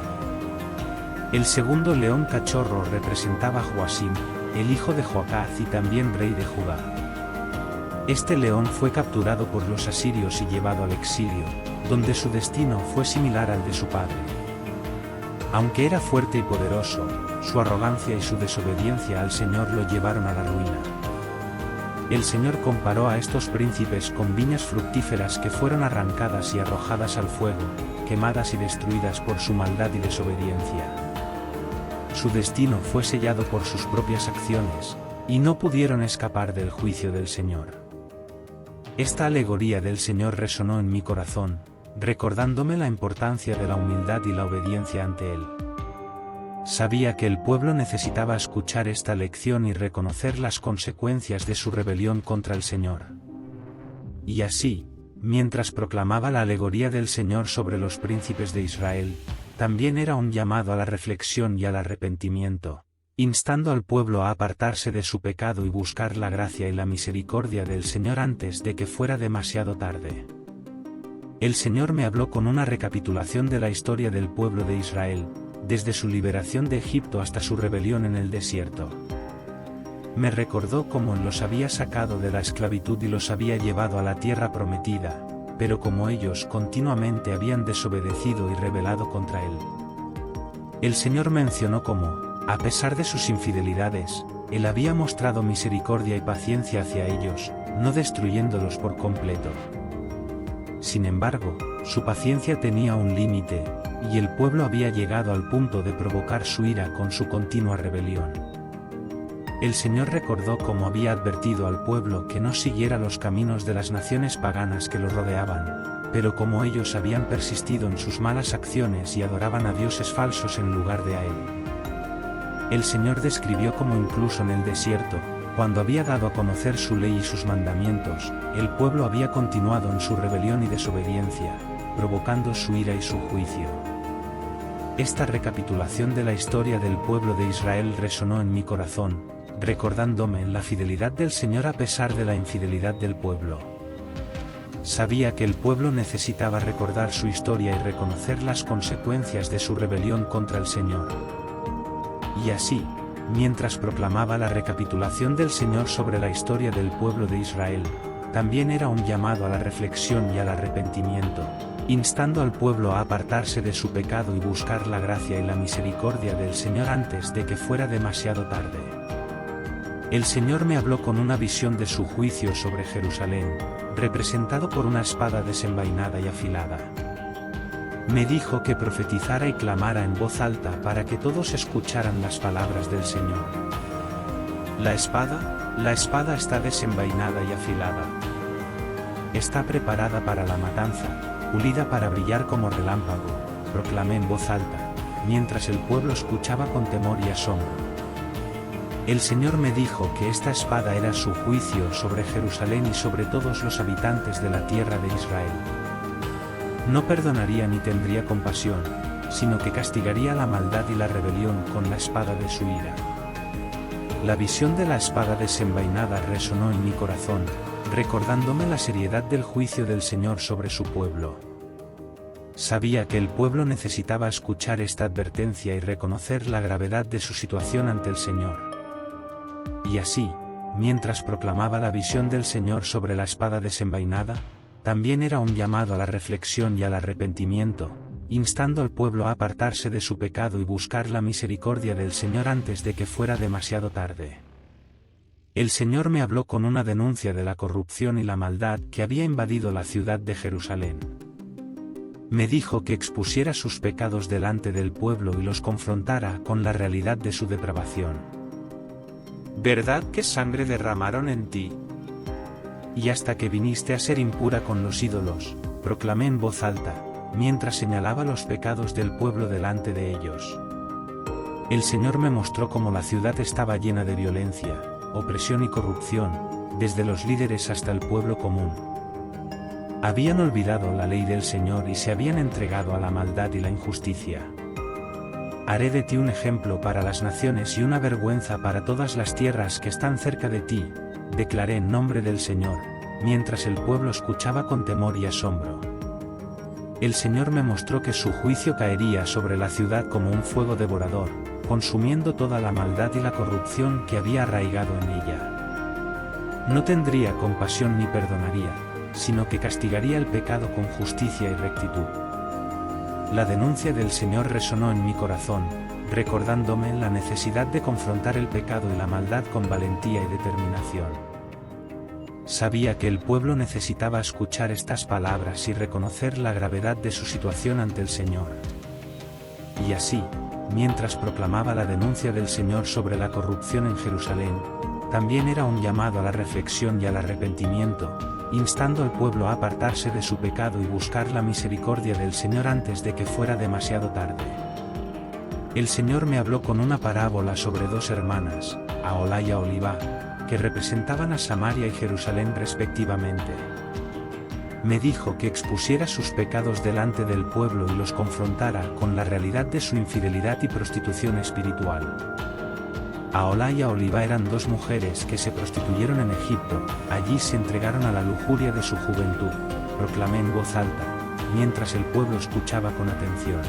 El segundo león cachorro representaba a Joacim, el hijo de Joacaz y también rey de Judá. Este león fue capturado por los asirios y llevado al exilio, donde su destino fue similar al de su padre. Aunque era fuerte y poderoso, su arrogancia y su desobediencia al Señor lo llevaron a la ruina. El Señor comparó a estos príncipes con viñas fructíferas que fueron arrancadas y arrojadas al fuego, quemadas y destruidas por su maldad y desobediencia. Su destino fue sellado por sus propias acciones, y no pudieron escapar del juicio del Señor. Esta alegoría del Señor resonó en mi corazón, recordándome la importancia de la humildad y la obediencia ante Él. Sabía que el pueblo necesitaba escuchar esta lección y reconocer las consecuencias de su rebelión contra el Señor. Y así, mientras proclamaba la alegoría del Señor sobre los príncipes de Israel, también era un llamado a la reflexión y al arrepentimiento, instando al pueblo a apartarse de su pecado y buscar la gracia y la misericordia del Señor antes de que fuera demasiado tarde. El Señor me habló con una recapitulación de la historia del pueblo de Israel, desde su liberación de Egipto hasta su rebelión en el desierto. Me recordó cómo los había sacado de la esclavitud y los había llevado a la tierra prometida, pero como ellos continuamente habían desobedecido y rebelado contra Él. El Señor mencionó cómo, a pesar de sus infidelidades, Él había mostrado misericordia y paciencia hacia ellos, no destruyéndolos por completo. Sin embargo, su paciencia tenía un límite, y el pueblo había llegado al punto de provocar su ira con su continua rebelión. El Señor recordó cómo había advertido al pueblo que no siguiera los caminos de las naciones paganas que lo rodeaban, pero como ellos habían persistido en sus malas acciones y adoraban a dioses falsos en lugar de a Él. El Señor describió cómo incluso en el desierto, cuando había dado a conocer su ley y sus mandamientos, el pueblo había continuado en su rebelión y desobediencia, provocando su ira y su juicio. Esta recapitulación de la historia del pueblo de Israel resonó en mi corazón, recordándome la fidelidad del Señor a pesar de la infidelidad del pueblo. Sabía que el pueblo necesitaba recordar su historia y reconocer las consecuencias de su rebelión contra el Señor. Y así, mientras proclamaba la recapitulación del Señor sobre la historia del pueblo de Israel, también era un llamado a la reflexión y al arrepentimiento, instando al pueblo a apartarse de su pecado y buscar la gracia y la misericordia del Señor antes de que fuera demasiado tarde. El Señor me habló con una visión de su juicio sobre Jerusalén, representado por una espada desenvainada y afilada. Me dijo que profetizara y clamara en voz alta para que todos escucharan las palabras del Señor. La espada está desenvainada y afilada. Está preparada para la matanza, pulida para brillar como relámpago, proclamé en voz alta, mientras el pueblo escuchaba con temor y asombro. El Señor me dijo que esta espada era su juicio sobre Jerusalén y sobre todos los habitantes de la tierra de Israel. No perdonaría ni tendría compasión, sino que castigaría la maldad y la rebelión con la espada de su ira. La visión de la espada desenvainada resonó en mi corazón, recordándome la seriedad del juicio del Señor sobre su pueblo. Sabía que el pueblo necesitaba escuchar esta advertencia y reconocer la gravedad de su situación ante el Señor. Y así, mientras proclamaba la visión del Señor sobre la espada desenvainada, también era un llamado a la reflexión y al arrepentimiento, instando al pueblo a apartarse de su pecado y buscar la misericordia del Señor antes de que fuera demasiado tarde. El Señor me habló con una denuncia de la corrupción y la maldad que había invadido la ciudad de Jerusalén. Me dijo que expusiera sus pecados delante del pueblo y los confrontara con la realidad de su depravación. ¿Verdad que sangre derramaron en ti? Y hasta que viniste a ser impura con los ídolos, proclamé en voz alta, mientras señalaba los pecados del pueblo delante de ellos. El Señor me mostró cómo la ciudad estaba llena de violencia, opresión y corrupción, desde los líderes hasta el pueblo común. Habían olvidado la ley del Señor y se habían entregado a la maldad y la injusticia. Haré de ti un ejemplo para las naciones y una vergüenza para todas las tierras que están cerca de ti, declaré en nombre del Señor, mientras el pueblo escuchaba con temor y asombro. El Señor me mostró que su juicio caería sobre la ciudad como un fuego devorador, consumiendo toda la maldad y la corrupción que había arraigado en ella. No tendría compasión ni perdonaría, sino que castigaría el pecado con justicia y rectitud. La denuncia del Señor resonó en mi corazón, recordándome la necesidad de confrontar el pecado y la maldad con valentía y determinación. Sabía que el pueblo necesitaba escuchar estas palabras y reconocer la gravedad de su situación ante el Señor. Y así, mientras proclamaba la denuncia del Señor sobre la corrupción en Jerusalén, también era un llamado a la reflexión y al arrepentimiento, instando al pueblo a apartarse de su pecado y buscar la misericordia del Señor antes de que fuera demasiado tarde. El Señor me habló con una parábola sobre dos hermanas, Aholá y Aholibá, que representaban a Samaria y Jerusalén respectivamente. Me dijo que expusiera sus pecados delante del pueblo y los confrontara con la realidad de su infidelidad y prostitución espiritual. Aholá y Aholibá eran dos mujeres que se prostituyeron en Egipto, allí se entregaron a la lujuria de su juventud, proclamé en voz alta, mientras el pueblo escuchaba con atención.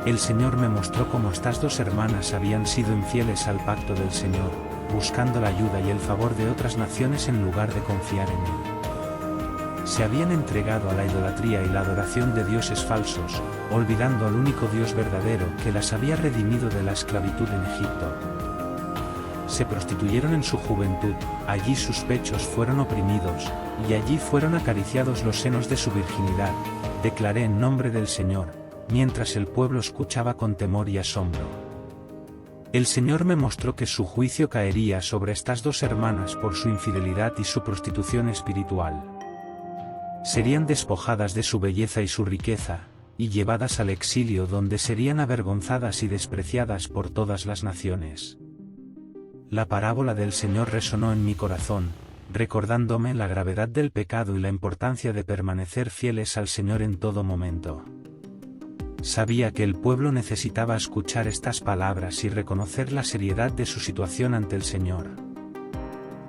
El Señor me mostró cómo estas dos hermanas habían sido infieles al pacto del Señor, buscando la ayuda y el favor de otras naciones en lugar de confiar en Él. Se habían entregado a la idolatría y la adoración de dioses falsos, olvidando al único Dios verdadero que las había redimido de la esclavitud en Egipto. Se prostituyeron en su juventud, allí sus pechos fueron oprimidos, y allí fueron acariciados los senos de su virginidad, declaré en nombre del Señor, mientras el pueblo escuchaba con temor y asombro. El Señor me mostró que su juicio caería sobre estas dos hermanas por su infidelidad y su prostitución espiritual. Serían despojadas de su belleza y su riqueza, y llevadas al exilio donde serían avergonzadas y despreciadas por todas las naciones. La parábola del Señor resonó en mi corazón, recordándome la gravedad del pecado y la importancia de permanecer fieles al Señor en todo momento. Sabía que el pueblo necesitaba escuchar estas palabras y reconocer la seriedad de su situación ante el Señor.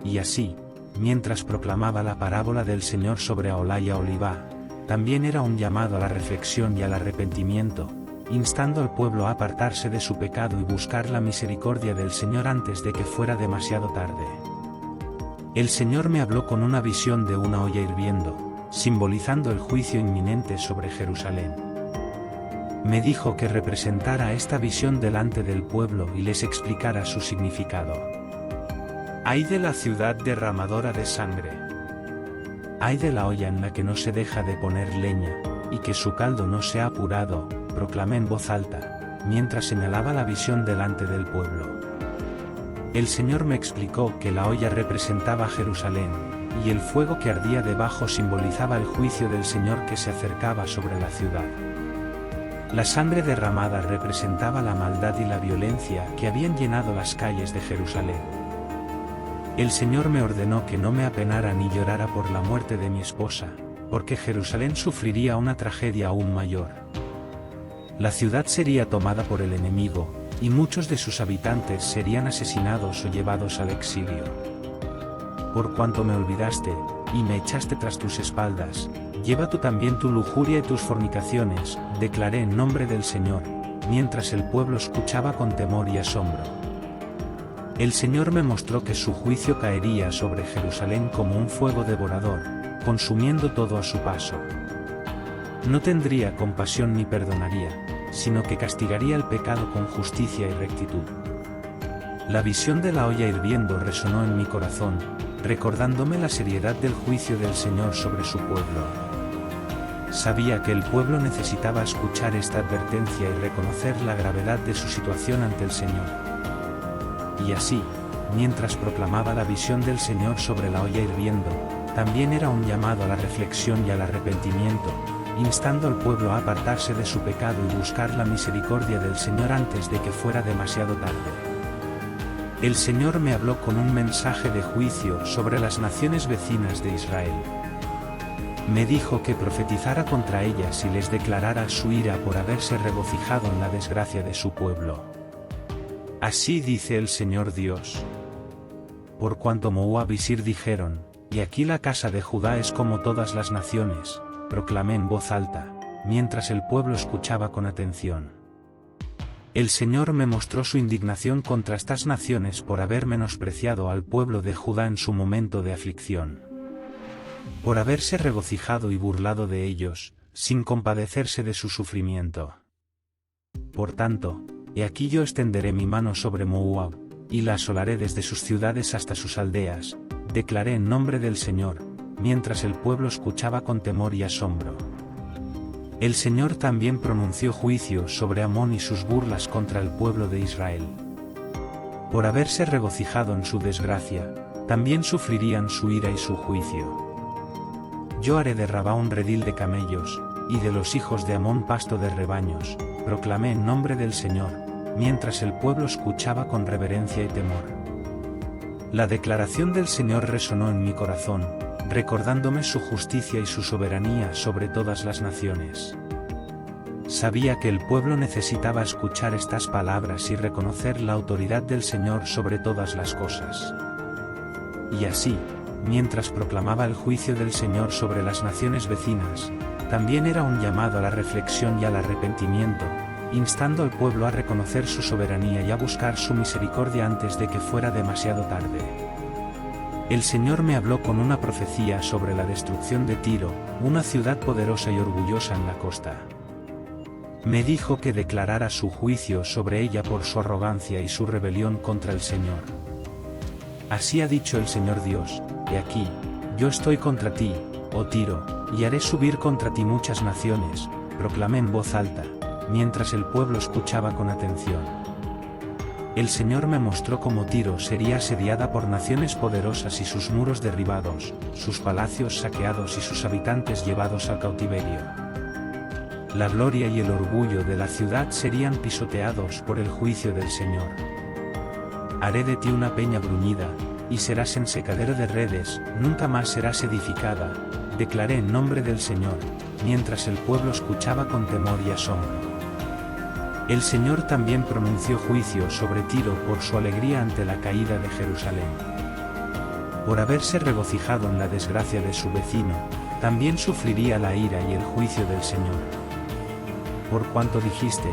Y así, mientras proclamaba la parábola del Señor sobre Aholah y Aholibah, también era un llamado a la reflexión y al arrepentimiento, instando al pueblo a apartarse de su pecado y buscar la misericordia del Señor antes de que fuera demasiado tarde. El Señor me habló con una visión de una olla hirviendo, simbolizando el juicio inminente sobre Jerusalén. Me dijo que representara esta visión delante del pueblo y les explicara su significado. Ay de la ciudad derramadora de sangre. Ay de la olla en la que no se deja de poner leña, y que su caldo no se ha apurado, proclamé en voz alta, mientras señalaba la visión delante del pueblo. El Señor me explicó que la olla representaba Jerusalén, y el fuego que ardía debajo simbolizaba el juicio del Señor que se acercaba sobre la ciudad. La sangre derramada representaba la maldad y la violencia que habían llenado las calles de Jerusalén. El Señor me ordenó que no me apenara ni llorara por la muerte de mi esposa, porque Jerusalén sufriría una tragedia aún mayor. La ciudad sería tomada por el enemigo, y muchos de sus habitantes serían asesinados o llevados al exilio. Por cuanto me olvidaste, y me echaste tras tus espaldas, lleva tú también tu lujuria y tus fornicaciones, declaré en nombre del Señor, mientras el pueblo escuchaba con temor y asombro. El Señor me mostró que su juicio caería sobre Jerusalén como un fuego devorador, consumiendo todo a su paso. No tendría compasión ni perdonaría, sino que castigaría el pecado con justicia y rectitud. La visión de la olla hirviendo resonó en mi corazón, recordándome la seriedad del juicio del Señor sobre su pueblo. Sabía que el pueblo necesitaba escuchar esta advertencia y reconocer la gravedad de su situación ante el Señor. Y así, mientras proclamaba la visión del Señor sobre la olla hirviendo, también era un llamado a la reflexión y al arrepentimiento, instando al pueblo a apartarse de su pecado y buscar la misericordia del Señor antes de que fuera demasiado tarde. El Señor me habló con un mensaje de juicio sobre las naciones vecinas de Israel. Me dijo que profetizara contra ellas y les declarara su ira por haberse regocijado en la desgracia de su pueblo. Así dice el Señor Dios. Por cuanto Moab y Sir dijeron, y aquí la casa de Judá es como todas las naciones, proclamé en voz alta, mientras el pueblo escuchaba con atención. El Señor me mostró su indignación contra estas naciones por haber menospreciado al pueblo de Judá en su momento de aflicción. Por haberse regocijado y burlado de ellos, sin compadecerse de su sufrimiento. Por tanto, he aquí yo extenderé mi mano sobre Moab, y la asolaré desde sus ciudades hasta sus aldeas, declaré en nombre del Señor, mientras el pueblo escuchaba con temor y asombro. El Señor también pronunció juicio sobre Amón y sus burlas contra el pueblo de Israel. Por haberse regocijado en su desgracia, también sufrirían su ira y su juicio. Yo haré de Rabá un redil de camellos, y de los hijos de Amón pasto de rebaños, proclamé en nombre del Señor, mientras el pueblo escuchaba con reverencia y temor. La declaración del Señor resonó en mi corazón, recordándome su justicia y su soberanía sobre todas las naciones. Sabía que el pueblo necesitaba escuchar estas palabras y reconocer la autoridad del Señor sobre todas las cosas. Y así, mientras proclamaba el juicio del Señor sobre las naciones vecinas, también era un llamado a la reflexión y al arrepentimiento, instando al pueblo a reconocer su soberanía y a buscar su misericordia antes de que fuera demasiado tarde. El Señor me habló con una profecía sobre la destrucción de Tiro, una ciudad poderosa y orgullosa en la costa. Me dijo que declarara su juicio sobre ella por su arrogancia y su rebelión contra el Señor. Así ha dicho el Señor Dios, he aquí, yo estoy contra ti, oh Tiro, y haré subir contra ti muchas naciones, proclamé en voz alta, mientras el pueblo escuchaba con atención. El Señor me mostró cómo Tiro sería asediada por naciones poderosas y sus muros derribados, sus palacios saqueados y sus habitantes llevados al cautiverio. La gloria y el orgullo de la ciudad serían pisoteados por el juicio del Señor. Haré de ti una peña bruñida, y serás ensecadero de redes, nunca más serás edificada, declaré en nombre del Señor, mientras el pueblo escuchaba con temor y asombro. El Señor también pronunció juicio sobre Tiro por su alegría ante la caída de Jerusalén. Por haberse regocijado en la desgracia de su vecino, también sufriría la ira y el juicio del Señor. Por cuanto dijiste,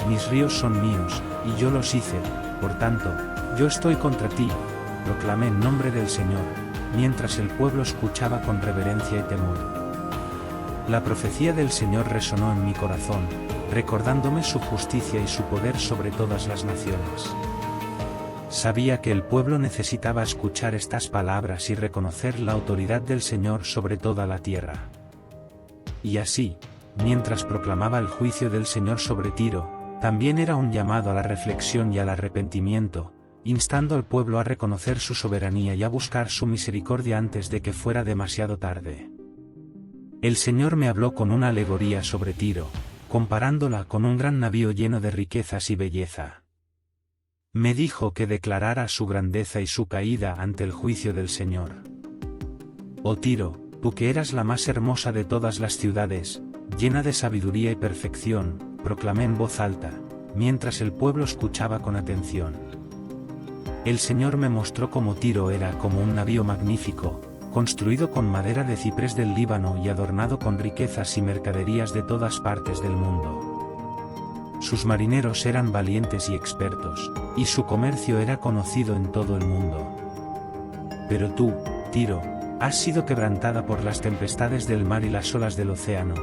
mis ríos son míos, y yo los hice, por tanto, yo estoy contra ti, proclamé en nombre del Señor, mientras el pueblo escuchaba con reverencia y temor. La profecía del Señor resonó en mi corazón, recordándome su justicia y su poder sobre todas las naciones. Sabía que el pueblo necesitaba escuchar estas palabras y reconocer la autoridad del Señor sobre toda la tierra. Y así, mientras proclamaba el juicio del Señor sobre Tiro, también era un llamado a la reflexión y al arrepentimiento, instando al pueblo a reconocer su soberanía y a buscar su misericordia antes de que fuera demasiado tarde. El Señor me habló con una alegoría sobre Tiro, comparándola con un gran navío lleno de riquezas y belleza. Me dijo que declarara su grandeza y su caída ante el juicio del Señor. Oh Tiro, tú que eras la más hermosa de todas las ciudades, llena de sabiduría y perfección, proclamé en voz alta, mientras el pueblo escuchaba con atención. El Señor me mostró cómo Tiro era como un navío magnífico, construido con madera de ciprés del Líbano y adornado con riquezas y mercaderías de todas partes del mundo. Sus marineros eran valientes y expertos, y su comercio era conocido en todo el mundo. Pero tú, Tiro, has sido quebrantada por las tempestades del mar y las olas del océano,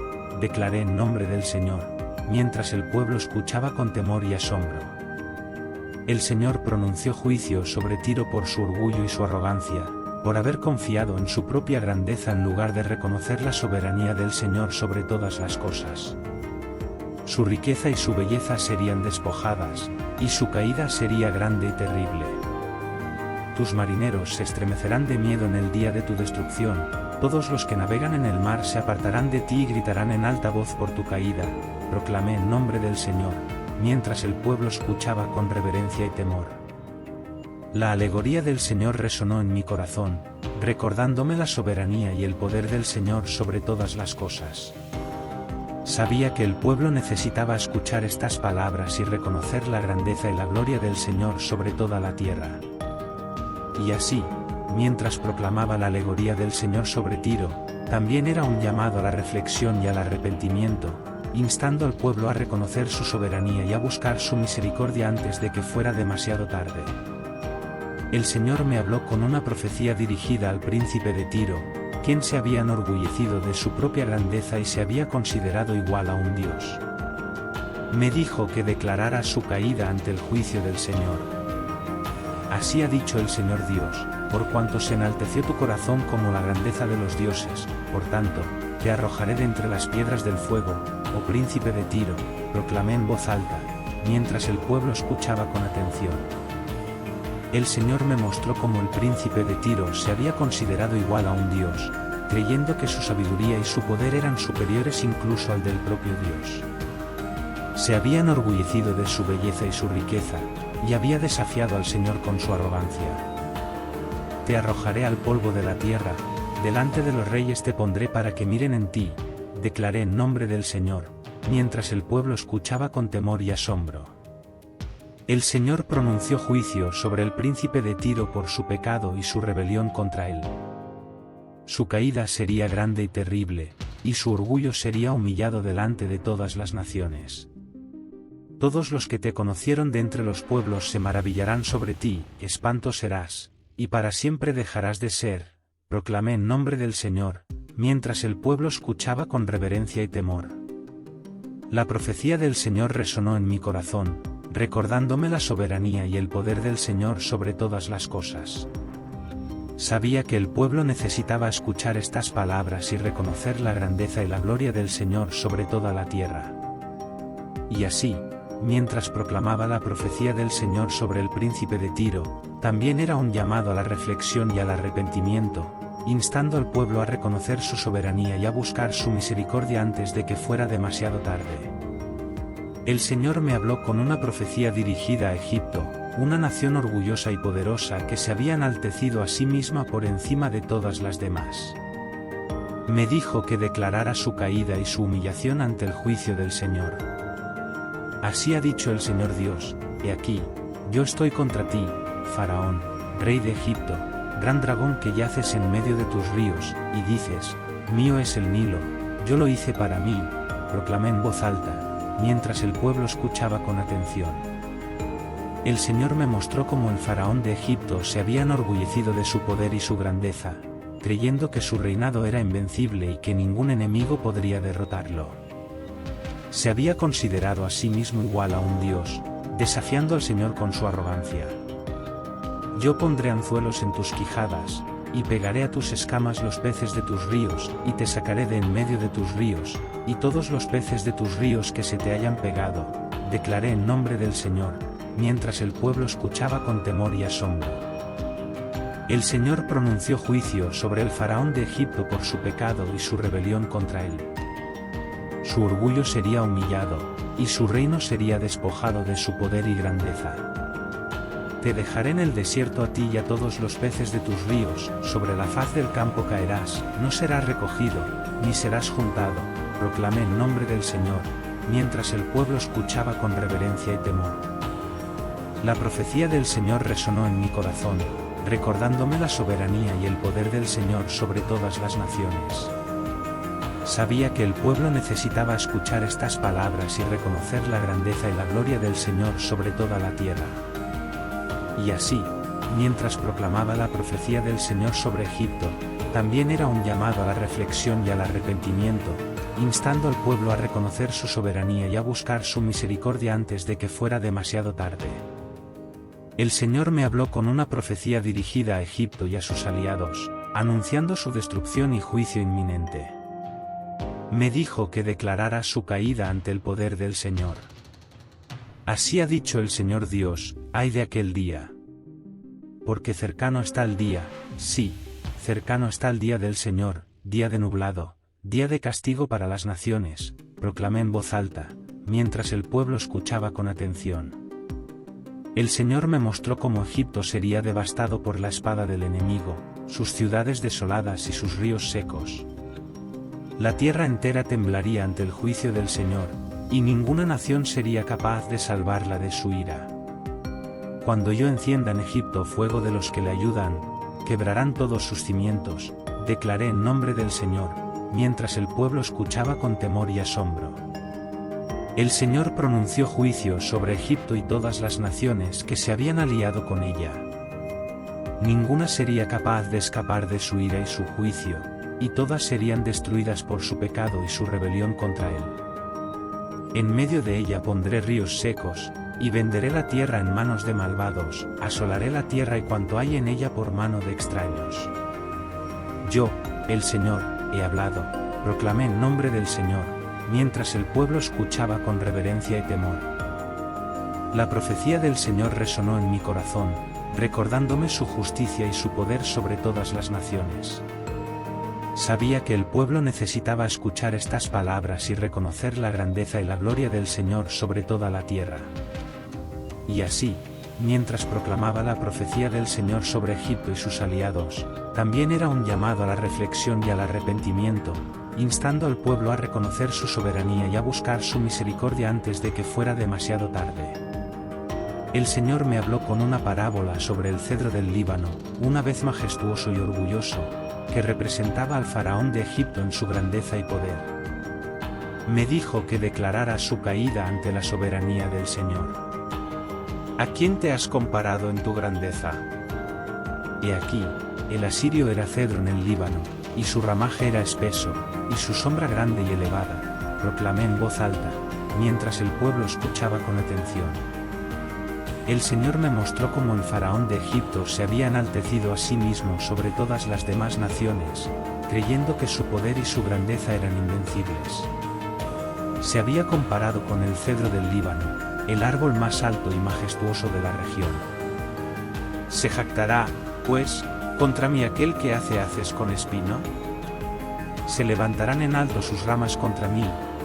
declaré en nombre del Señor, mientras el pueblo escuchaba con temor y asombro. El Señor pronunció juicio sobre Tiro por su orgullo y su arrogancia, por haber confiado en su propia grandeza en lugar de reconocer la soberanía del Señor sobre todas las cosas. Su riqueza y su belleza serían despojadas, y su caída sería grande y terrible. Tus marineros se estremecerán de miedo en el día de tu destrucción, todos los que navegan en el mar se apartarán de ti y gritarán en alta voz por tu caída, proclamé en nombre del Señor, mientras el pueblo escuchaba con reverencia y temor. La alegoría del Señor resonó en mi corazón, recordándome la soberanía y el poder del Señor sobre todas las cosas. Sabía que el pueblo necesitaba escuchar estas palabras y reconocer la grandeza y la gloria del Señor sobre toda la tierra. Y así, mientras proclamaba la alegoría del Señor sobre Tiro, también era un llamado a la reflexión y al arrepentimiento, instando al pueblo a reconocer su soberanía y a buscar su misericordia antes de que fuera demasiado tarde. El Señor me habló con una profecía dirigida al príncipe de Tiro, quien se había enorgullecido de su propia grandeza y se había considerado igual a un dios. Me dijo que declarara su caída ante el juicio del Señor. Así ha dicho el Señor Dios, por cuanto se enalteció tu corazón como la grandeza de los dioses, por tanto, te arrojaré de entre las piedras del fuego, oh príncipe de Tiro, proclamé en voz alta, mientras el pueblo escuchaba con atención. El Señor me mostró cómo el príncipe de Tiro se había considerado igual a un dios, creyendo que su sabiduría y su poder eran superiores incluso al del propio Dios. Se había enorgullecido de su belleza y su riqueza, y había desafiado al Señor con su arrogancia. Te arrojaré al polvo de la tierra, delante de los reyes te pondré para que miren en ti, declaré en nombre del Señor, mientras el pueblo escuchaba con temor y asombro. El Señor pronunció juicio sobre el príncipe de Tiro por su pecado y su rebelión contra él. Su caída sería grande y terrible, y su orgullo sería humillado delante de todas las naciones. Todos los que te conocieron de entre los pueblos se maravillarán sobre ti, espanto serás, y para siempre dejarás de ser, proclamé en nombre del Señor, mientras el pueblo escuchaba con reverencia y temor. La profecía del Señor resonó en mi corazón, recordándome la soberanía y el poder del Señor sobre todas las cosas. Sabía que el pueblo necesitaba escuchar estas palabras y reconocer la grandeza y la gloria del Señor sobre toda la tierra. Y así, mientras proclamaba la profecía del Señor sobre el príncipe de Tiro, también era un llamado a la reflexión y al arrepentimiento, instando al pueblo a reconocer su soberanía y a buscar su misericordia antes de que fuera demasiado tarde. El Señor me habló con una profecía dirigida a Egipto, una nación orgullosa y poderosa que se había enaltecido a sí misma por encima de todas las demás. Me dijo que declarara su caída y su humillación ante el juicio del Señor. Así ha dicho el Señor Dios, he aquí, yo estoy contra ti, Faraón, rey de Egipto, gran dragón que yaces en medio de tus ríos, y dices, mío es el Nilo, yo lo hice para mí, proclamé en voz alta, mientras el pueblo escuchaba con atención. El Señor me mostró cómo el faraón de Egipto se había enorgullecido de su poder y su grandeza, creyendo que su reinado era invencible y que ningún enemigo podría derrotarlo. Se había considerado a sí mismo igual a un dios, desafiando al Señor con su arrogancia. Yo pondré anzuelos en tus quijadas, y pegaré a tus escamas los peces de tus ríos, y te sacaré de en medio de tus ríos, y todos los peces de tus ríos que se te hayan pegado, declaré en nombre del Señor, mientras el pueblo escuchaba con temor y asombro. El Señor pronunció juicio sobre el faraón de Egipto por su pecado y su rebelión contra él. Su orgullo sería humillado, y su reino sería despojado de su poder y grandeza. Te dejaré en el desierto a ti y a todos los peces de tus ríos, sobre la faz del campo caerás, no serás recogido, ni serás juntado, proclamé en nombre del Señor, mientras el pueblo escuchaba con reverencia y temor. La profecía del Señor resonó en mi corazón, recordándome la soberanía y el poder del Señor sobre todas las naciones. Sabía que el pueblo necesitaba escuchar estas palabras y reconocer la grandeza y la gloria del Señor sobre toda la tierra. Y así, mientras proclamaba la profecía del Señor sobre Egipto, también era un llamado a la reflexión y al arrepentimiento, instando al pueblo a reconocer su soberanía y a buscar su misericordia antes de que fuera demasiado tarde. El Señor me habló con una profecía dirigida a Egipto y a sus aliados, anunciando su destrucción y juicio inminente. Me dijo que declarara su caída ante el poder del Señor. Así ha dicho el Señor Dios, ay de aquel día. Porque cercano está el día, sí, cercano está el día del Señor, día de nublado, día de castigo para las naciones, proclamé en voz alta, mientras el pueblo escuchaba con atención. El Señor me mostró cómo Egipto sería devastado por la espada del enemigo, sus ciudades desoladas y sus ríos secos. La tierra entera temblaría ante el juicio del Señor, y ninguna nación sería capaz de salvarla de su ira. Cuando yo encienda en Egipto fuego de los que le ayudan, quebrarán todos sus cimientos, declaré en nombre del Señor, mientras el pueblo escuchaba con temor y asombro. El Señor pronunció juicio sobre Egipto y todas las naciones que se habían aliado con ella. Ninguna sería capaz de escapar de su ira y su juicio, y todas serían destruidas por su pecado y su rebelión contra él. En medio de ella pondré ríos secos, y venderé la tierra en manos de malvados, asolaré la tierra y cuanto hay en ella por mano de extraños. Yo, el Señor, he hablado, proclamé en nombre del Señor, mientras el pueblo escuchaba con reverencia y temor. La profecía del Señor resonó en mi corazón, recordándome su justicia y su poder sobre todas las naciones. Sabía que el pueblo necesitaba escuchar estas palabras y reconocer la grandeza y la gloria del Señor sobre toda la tierra. Y así, mientras proclamaba la profecía del Señor sobre Egipto y sus aliados, también era un llamado a la reflexión y al arrepentimiento, instando al pueblo a reconocer su soberanía y a buscar su misericordia antes de que fuera demasiado tarde. El Señor me habló con una parábola sobre el cedro del Líbano, una vez majestuoso y orgulloso, que representaba al faraón de Egipto en su grandeza y poder. Me dijo que declarara su caída ante la soberanía del Señor. ¿A quién te has comparado en tu grandeza? He aquí, el asirio era cedro en el Líbano, y su ramaje era espeso, y su sombra grande y elevada, proclamé en voz alta, mientras el pueblo escuchaba con atención. El Señor me mostró cómo el faraón de Egipto se había enaltecido a sí mismo sobre todas las demás naciones, creyendo que su poder y su grandeza eran invencibles. Se había comparado con el cedro del Líbano, el árbol más alto y majestuoso de la región. ¿Se jactará, pues, contra mí aquel que hace haces con espino? Se levantarán en alto sus ramas contra mí,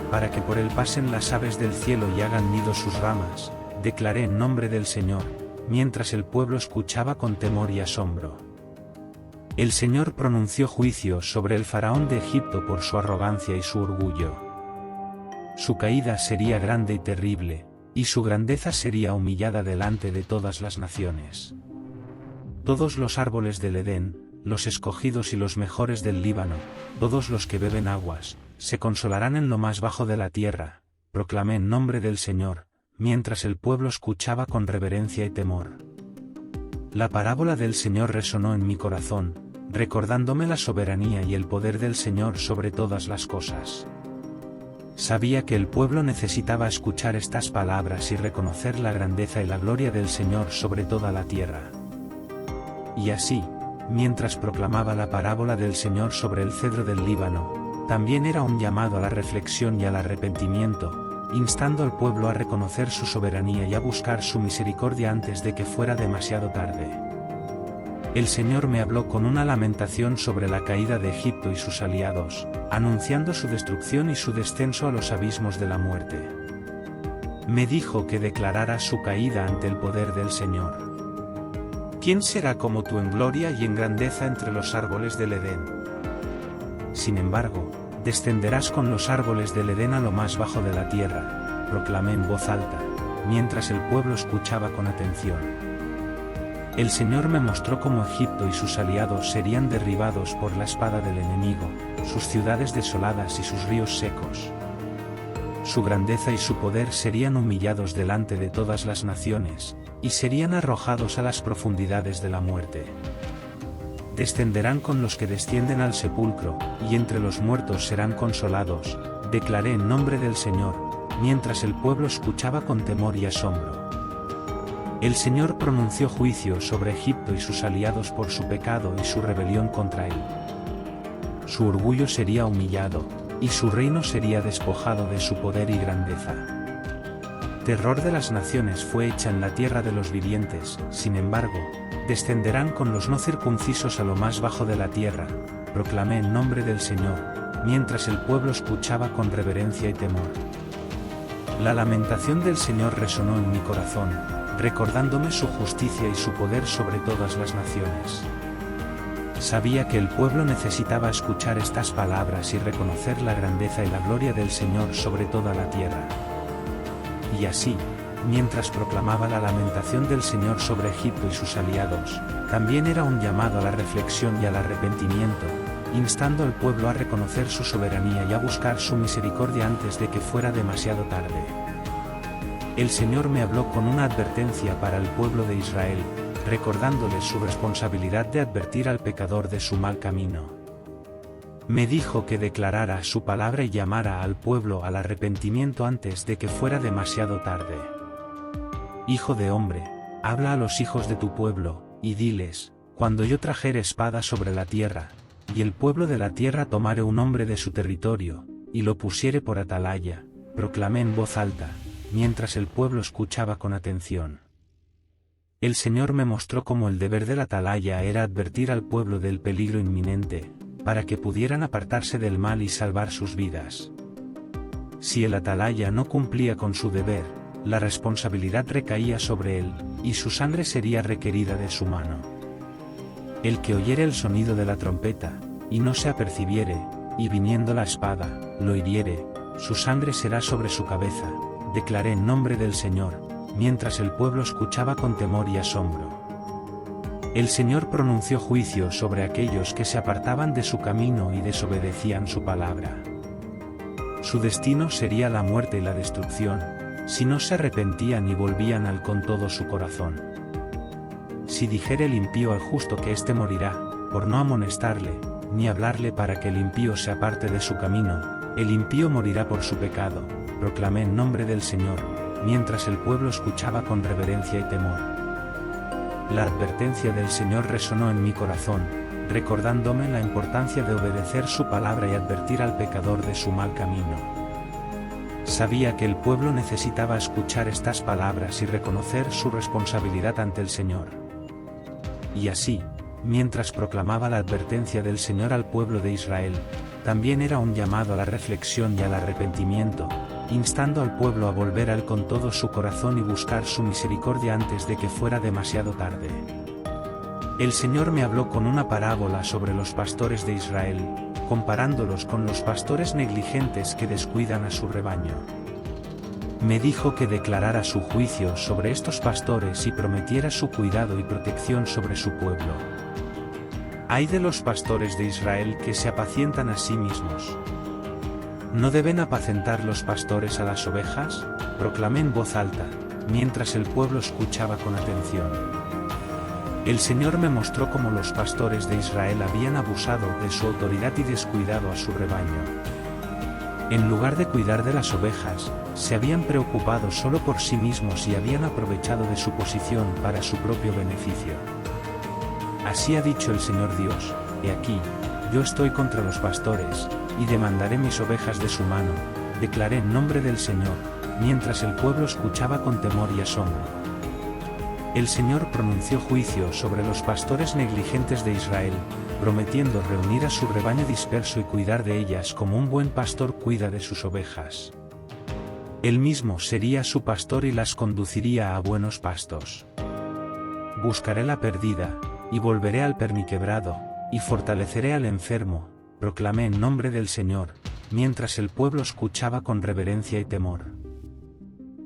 para que por él pasen las aves del cielo y hagan nido sus ramas, declaré en nombre del Señor, mientras el pueblo escuchaba con temor y asombro. El Señor pronunció juicio sobre el faraón de Egipto por su arrogancia y su orgullo. Su caída sería grande y terrible, y su grandeza sería humillada delante de todas las naciones. Todos los árboles del Edén, los escogidos y los mejores del Líbano, todos los que beben aguas, se consolarán en lo más bajo de la tierra, proclamé en nombre del Señor, mientras el pueblo escuchaba con reverencia y temor. La parábola del Señor resonó en mi corazón, recordándome la soberanía y el poder del Señor sobre todas las cosas. Sabía que el pueblo necesitaba escuchar estas palabras y reconocer la grandeza y la gloria del Señor sobre toda la tierra. Y así, mientras proclamaba la parábola del Señor sobre el cedro del Líbano, también era un llamado a la reflexión y al arrepentimiento, instando al pueblo a reconocer su soberanía y a buscar su misericordia antes de que fuera demasiado tarde. El Señor me habló con una lamentación sobre la caída de Egipto y sus aliados, anunciando su destrucción y su descenso a los abismos de la muerte. Me dijo que declarara su caída ante el poder del Señor. ¿Quién será como tú en gloria y en grandeza entre los árboles del Edén? Sin embargo, descenderás con los árboles del Edén a lo más bajo de la tierra, proclamé en voz alta, mientras el pueblo escuchaba con atención. El Señor me mostró cómo Egipto y sus aliados serían derribados por la espada del enemigo, sus ciudades desoladas y sus ríos secos. Su grandeza y su poder serían humillados delante de todas las naciones, y serían arrojados a las profundidades de la muerte. Descenderán con los que descienden al sepulcro, y entre los muertos serán consolados, declaré en nombre del Señor, mientras el pueblo escuchaba con temor y asombro. El Señor pronunció juicio sobre Egipto y sus aliados por su pecado y su rebelión contra él. Su orgullo sería humillado, y su reino sería despojado de su poder y grandeza. Terror de las naciones fue hecha en la tierra de los vivientes, sin embargo, descenderán con los no circuncisos a lo más bajo de la tierra, proclamé en nombre del Señor, mientras el pueblo escuchaba con reverencia y temor. La lamentación del Señor resonó en mi corazón, recordándome su justicia y su poder sobre todas las naciones. Sabía que el pueblo necesitaba escuchar estas palabras y reconocer la grandeza y la gloria del Señor sobre toda la tierra. Y así, mientras proclamaba la lamentación del Señor sobre Egipto y sus aliados, también era un llamado a la reflexión y al arrepentimiento, instando al pueblo a reconocer su soberanía y a buscar su misericordia antes de que fuera demasiado tarde. El Señor me habló con una advertencia para el pueblo de Israel, recordándoles su responsabilidad de advertir al pecador de su mal camino. Me dijo que declarara su palabra y llamara al pueblo al arrepentimiento antes de que fuera demasiado tarde. Hijo de hombre, habla a los hijos de tu pueblo, y diles, cuando yo trajere espada sobre la tierra, y el pueblo de la tierra tomare un hombre de su territorio, y lo pusiere por atalaya, proclamé en voz alta, mientras el pueblo escuchaba con atención. El Señor me mostró cómo el deber del atalaya era advertir al pueblo del peligro inminente, para que pudieran apartarse del mal y salvar sus vidas. Si el atalaya no cumplía con su deber, la responsabilidad recaía sobre él, y su sangre sería requerida de su mano. El que oyere el sonido de la trompeta, y no se apercibiere, y viniendo la espada, lo hiriere, su sangre será sobre su cabeza, declaré en nombre del Señor, mientras el pueblo escuchaba con temor y asombro. El Señor pronunció juicio sobre aquellos que se apartaban de su camino y desobedecían su palabra. Su destino sería la muerte y la destrucción, si no se arrepentían y volvían al con todo su corazón. Si dijere el impío al justo que éste morirá, por no amonestarle, ni hablarle para que el impío se aparte de su camino, el impío morirá por su pecado, proclamé en nombre del Señor, mientras el pueblo escuchaba con reverencia y temor. La advertencia del Señor resonó en mi corazón, recordándome la importancia de obedecer su palabra y advertir al pecador de su mal camino. Sabía que el pueblo necesitaba escuchar estas palabras y reconocer su responsabilidad ante el Señor. Y así, mientras proclamaba la advertencia del Señor al pueblo de Israel, también era un llamado a la reflexión y al arrepentimiento, instando al pueblo a volver a él con todo su corazón y buscar su misericordia antes de que fuera demasiado tarde. El Señor me habló con una parábola sobre los pastores de Israel, comparándolos con los pastores negligentes que descuidan a su rebaño. Me dijo que declarara su juicio sobre estos pastores y prometiera su cuidado y protección sobre su pueblo. Ay de los pastores de Israel que se apacientan a sí mismos. ¿No deben apacentar los pastores a las ovejas?, proclamé en voz alta, mientras el pueblo escuchaba con atención. El Señor me mostró cómo los pastores de Israel habían abusado de su autoridad y descuidado a su rebaño. En lugar de cuidar de las ovejas, se habían preocupado solo por sí mismos y habían aprovechado de su posición para su propio beneficio. Así ha dicho el Señor Dios: he aquí, yo estoy contra los pastores, y demandaré mis ovejas de su mano, declaré en nombre del Señor, mientras el pueblo escuchaba con temor y asombro. El Señor pronunció juicio sobre los pastores negligentes de Israel, prometiendo reunir a su rebaño disperso y cuidar de ellas como un buen pastor cuida de sus ovejas. Él mismo sería su pastor y las conduciría a buenos pastos. Buscaré la perdida, y volveré al perniquebrado, y fortaleceré al enfermo, proclamé en nombre del Señor, mientras el pueblo escuchaba con reverencia y temor.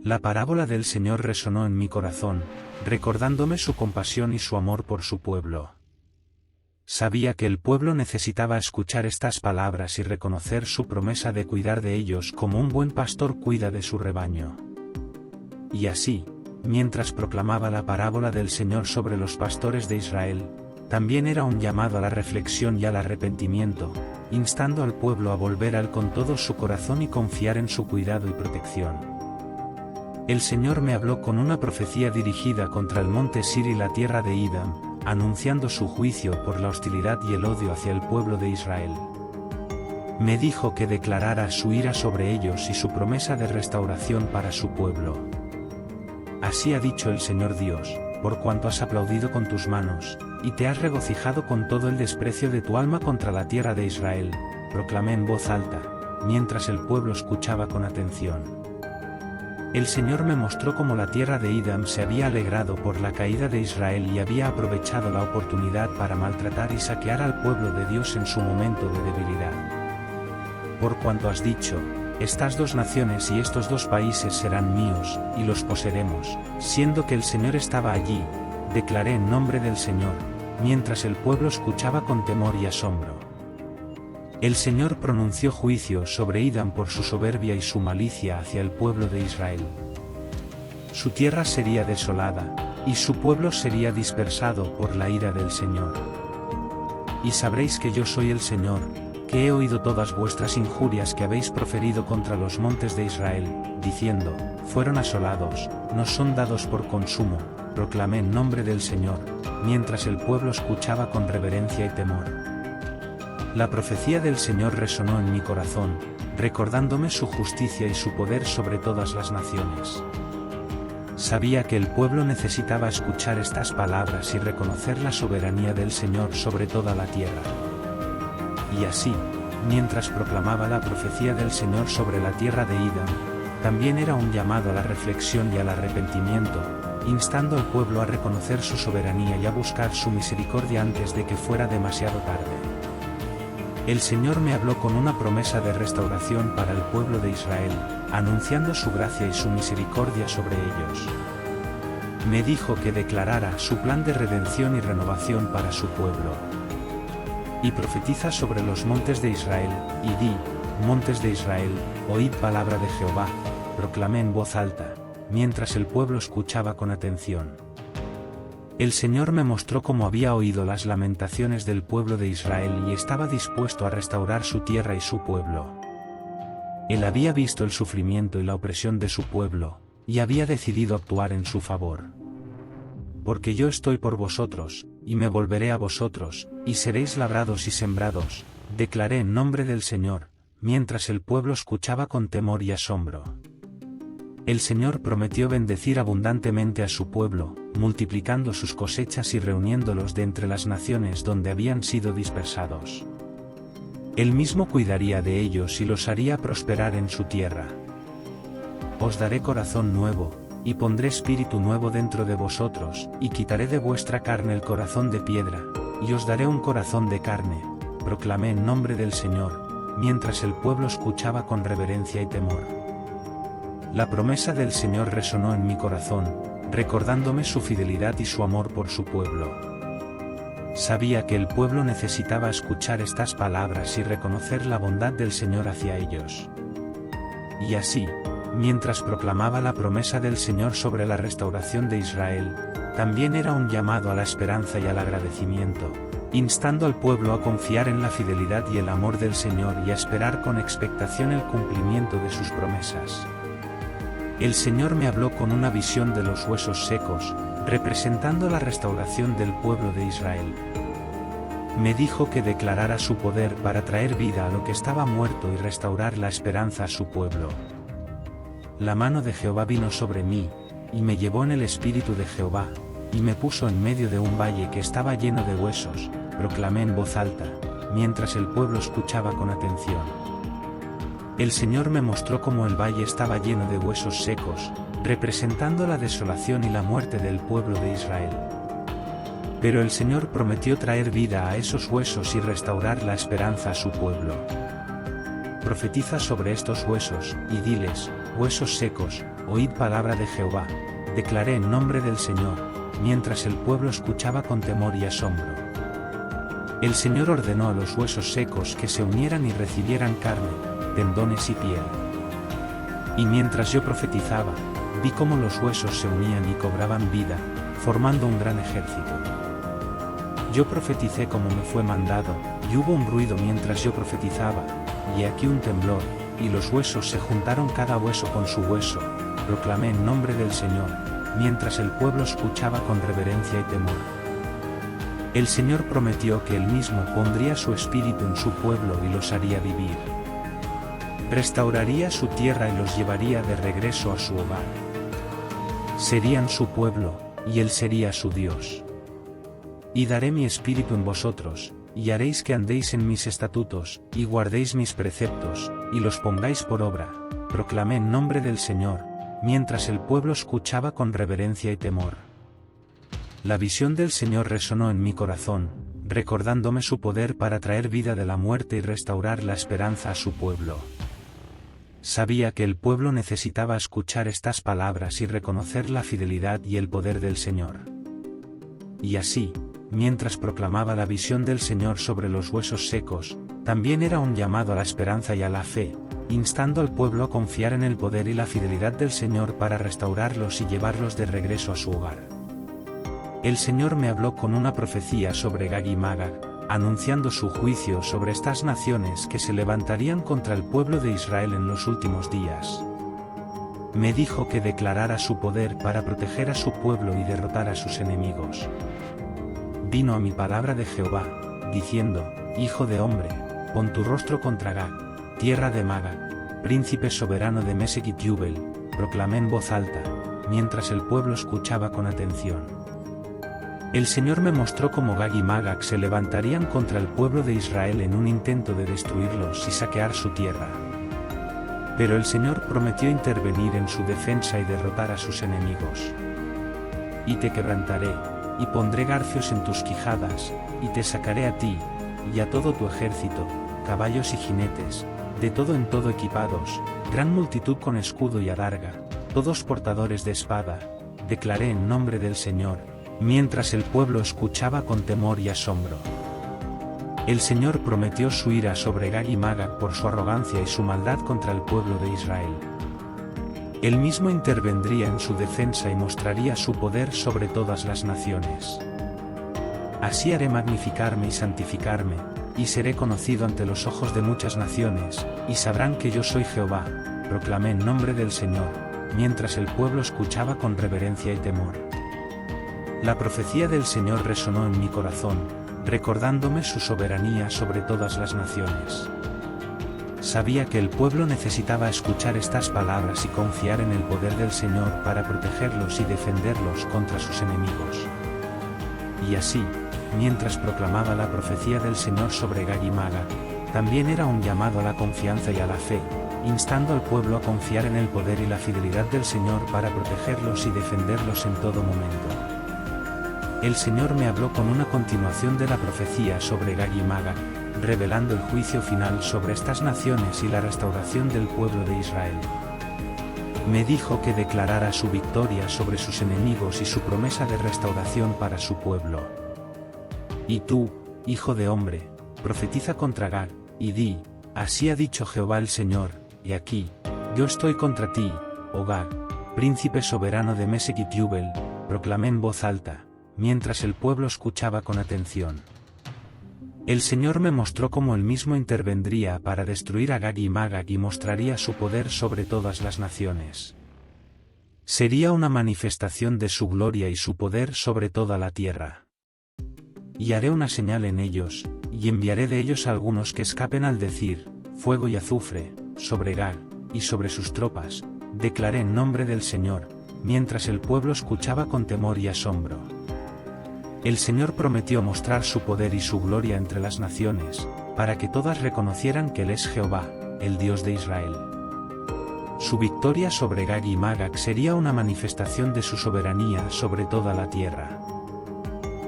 La parábola del Señor resonó en mi corazón, recordándome su compasión y su amor por su pueblo. Sabía que el pueblo necesitaba escuchar estas palabras y reconocer su promesa de cuidar de ellos como un buen pastor cuida de su rebaño. Y así, mientras proclamaba la parábola del Señor sobre los pastores de Israel, también era un llamado a la reflexión y al arrepentimiento, instando al pueblo a volver a Él con todo su corazón y confiar en su cuidado y protección. El Señor me habló con una profecía dirigida contra el monte Sir y la tierra de Edom, anunciando su juicio por la hostilidad y el odio hacia el pueblo de Israel. Me dijo que declarara su ira sobre ellos y su promesa de restauración para su pueblo. Así ha dicho el Señor Dios: por cuanto has aplaudido con tus manos, y te has regocijado con todo el desprecio de tu alma contra la tierra de Israel, proclamé en voz alta, mientras el pueblo escuchaba con atención. El Señor me mostró cómo la tierra de Edom se había alegrado por la caída de Israel y había aprovechado la oportunidad para maltratar y saquear al pueblo de Dios en su momento de debilidad. Por cuanto has dicho: estas dos naciones y estos dos países serán míos, y los poseeremos, siendo que el Señor estaba allí, declaré en nombre del Señor, mientras el pueblo escuchaba con temor y asombro. El Señor pronunció juicio sobre Edom por su soberbia y su malicia hacia el pueblo de Israel. Su tierra sería desolada, y su pueblo sería dispersado por la ira del Señor. Y sabréis que yo soy el Señor, que he oído todas vuestras injurias que habéis proferido contra los montes de Israel, diciendo: fueron asolados, nos son dados por consumo, proclamé en nombre del Señor, mientras el pueblo escuchaba con reverencia y temor. La profecía del Señor resonó en mi corazón, recordándome su justicia y su poder sobre todas las naciones. Sabía que el pueblo necesitaba escuchar estas palabras y reconocer la soberanía del Señor sobre toda la tierra. Y así, mientras proclamaba la profecía del Señor sobre la tierra de Edom, también era un llamado a la reflexión y al arrepentimiento, instando al pueblo a reconocer su soberanía y a buscar su misericordia antes de que fuera demasiado tarde. El Señor me habló con una promesa de restauración para el pueblo de Israel, anunciando su gracia y su misericordia sobre ellos. Me dijo que declarara su plan de redención y renovación para su pueblo. Y profetiza sobre los montes de Israel, y di: montes de Israel, oíd palabra de Jehová, proclamé en voz alta, mientras el pueblo escuchaba con atención. El Señor me mostró cómo había oído las lamentaciones del pueblo de Israel y estaba dispuesto a restaurar su tierra y su pueblo. Él había visto el sufrimiento y la opresión de su pueblo, y había decidido actuar en su favor. Porque yo estoy por vosotros, y me volveré a vosotros, y seréis labrados y sembrados, declaré en nombre del Señor, mientras el pueblo escuchaba con temor y asombro. El Señor prometió bendecir abundantemente a su pueblo, multiplicando sus cosechas y reuniéndolos de entre las naciones donde habían sido dispersados. Él mismo cuidaría de ellos y los haría prosperar en su tierra. Os daré corazón nuevo, y pondré espíritu nuevo dentro de vosotros, y quitaré de vuestra carne el corazón de piedra, y os daré un corazón de carne, proclamé en nombre del Señor, mientras el pueblo escuchaba con reverencia y temor. La promesa del Señor resonó en mi corazón, recordándome su fidelidad y su amor por su pueblo. Sabía que el pueblo necesitaba escuchar estas palabras y reconocer la bondad del Señor hacia ellos. Y así, mientras proclamaba la promesa del Señor sobre la restauración de Israel, también era un llamado a la esperanza y al agradecimiento, instando al pueblo a confiar en la fidelidad y el amor del Señor y a esperar con expectación el cumplimiento de sus promesas. El Señor me habló con una visión de los huesos secos, representando la restauración del pueblo de Israel. Me dijo que declarara su poder para traer vida a lo que estaba muerto y restaurar la esperanza a su pueblo. La mano de Jehová vino sobre mí, y me llevó en el espíritu de Jehová, y me puso en medio de un valle que estaba lleno de huesos, proclamé en voz alta, mientras el pueblo escuchaba con atención. El Señor me mostró cómo el valle estaba lleno de huesos secos, representando la desolación y la muerte del pueblo de Israel. Pero el Señor prometió traer vida a esos huesos y restaurar la esperanza a su pueblo. Profetiza sobre estos huesos, y diles, huesos secos, oíd palabra de Jehová, declaré en nombre del Señor, mientras el pueblo escuchaba con temor y asombro. El Señor ordenó a los huesos secos que se unieran y recibieran carne, tendones y piel. Y mientras yo profetizaba, vi cómo los huesos se unían y cobraban vida, formando un gran ejército. Yo profeticé como me fue mandado, y hubo un ruido mientras yo profetizaba, y aquí un temblor, y los huesos se juntaron cada hueso con su hueso, proclamé en nombre del Señor, mientras el pueblo escuchaba con reverencia y temor. El Señor prometió que Él mismo pondría su espíritu en su pueblo y los haría vivir. Restauraría su tierra y los llevaría de regreso a su hogar. Serían su pueblo, y Él sería su Dios. Y daré mi espíritu en vosotros, y haréis que andéis en mis estatutos, y guardéis mis preceptos, y los pongáis por obra, proclamé en nombre del Señor, mientras el pueblo escuchaba con reverencia y temor. La visión del Señor resonó en mi corazón, recordándome su poder para traer vida de la muerte y restaurar la esperanza a su pueblo. Sabía que el pueblo necesitaba escuchar estas palabras y reconocer la fidelidad y el poder del Señor. Y así, mientras proclamaba la visión del Señor sobre los huesos secos, también era un llamado a la esperanza y a la fe, instando al pueblo a confiar en el poder y la fidelidad del Señor para restaurarlos y llevarlos de regreso a su hogar. El Señor me habló con una profecía sobre Gag y Magog, anunciando su juicio sobre estas naciones que se levantarían contra el pueblo de Israel en los últimos días. Me dijo que declarara su poder para proteger a su pueblo y derrotar a sus enemigos. Vino a mi palabra de Jehová, diciendo, Hijo de hombre, pon tu rostro contra Gag, tierra de Magog, príncipe soberano de Mesec y Tubal, proclamé en voz alta, mientras el pueblo escuchaba con atención. El Señor me mostró cómo Gag y Magog se levantarían contra el pueblo de Israel en un intento de destruirlos y saquear su tierra. Pero el Señor prometió intervenir en su defensa y derrotar a sus enemigos. Y te quebrantaré, y pondré garfios en tus quijadas, y te sacaré a ti, y a todo tu ejército, caballos y jinetes, de todo en todo equipados, gran multitud con escudo y adarga, todos portadores de espada, declaré en nombre del Señor, mientras el pueblo escuchaba con temor y asombro. El Señor prometió su ira sobre Gag y Magog por su arrogancia y su maldad contra el pueblo de Israel. Él mismo intervendría en su defensa y mostraría su poder sobre todas las naciones. Así haré magnificarme y santificarme, y seré conocido ante los ojos de muchas naciones, y sabrán que yo soy Jehová, proclamé en nombre del Señor, mientras el pueblo escuchaba con reverencia y temor. La profecía del Señor resonó en mi corazón, recordándome su soberanía sobre todas las naciones. Sabía que el pueblo necesitaba escuchar estas palabras y confiar en el poder del Señor para protegerlos y defenderlos contra sus enemigos. Y así, mientras proclamaba la profecía del Señor sobre Gag y Magog, también era un llamado a la confianza y a la fe, instando al pueblo a confiar en el poder y la fidelidad del Señor para protegerlos y defenderlos en todo momento. El Señor me habló con una continuación de la profecía sobre Gag y Magog, revelando el juicio final sobre estas naciones y la restauración del pueblo de Israel. Me dijo que declarara su victoria sobre sus enemigos y su promesa de restauración para su pueblo. Y tú, hijo de hombre, profetiza contra Gag, y di, así ha dicho Jehová el Señor, y aquí, yo estoy contra ti, oh Gag, príncipe soberano de Mesec y Tubal, proclamé en voz alta, mientras el pueblo escuchaba con atención. El Señor me mostró cómo él mismo intervendría para destruir a Gag y Magog y mostraría su poder sobre todas las naciones. Sería una manifestación de su gloria y su poder sobre toda la tierra. Y haré una señal en ellos, y enviaré de ellos a algunos que escapen al decir, fuego y azufre, sobre Gag, y sobre sus tropas, declaré en nombre del Señor, mientras el pueblo escuchaba con temor y asombro. El Señor prometió mostrar su poder y su gloria entre las naciones, para que todas reconocieran que Él es Jehová, el Dios de Israel. Su victoria sobre Gag y Magog sería una manifestación de su soberanía sobre toda la tierra.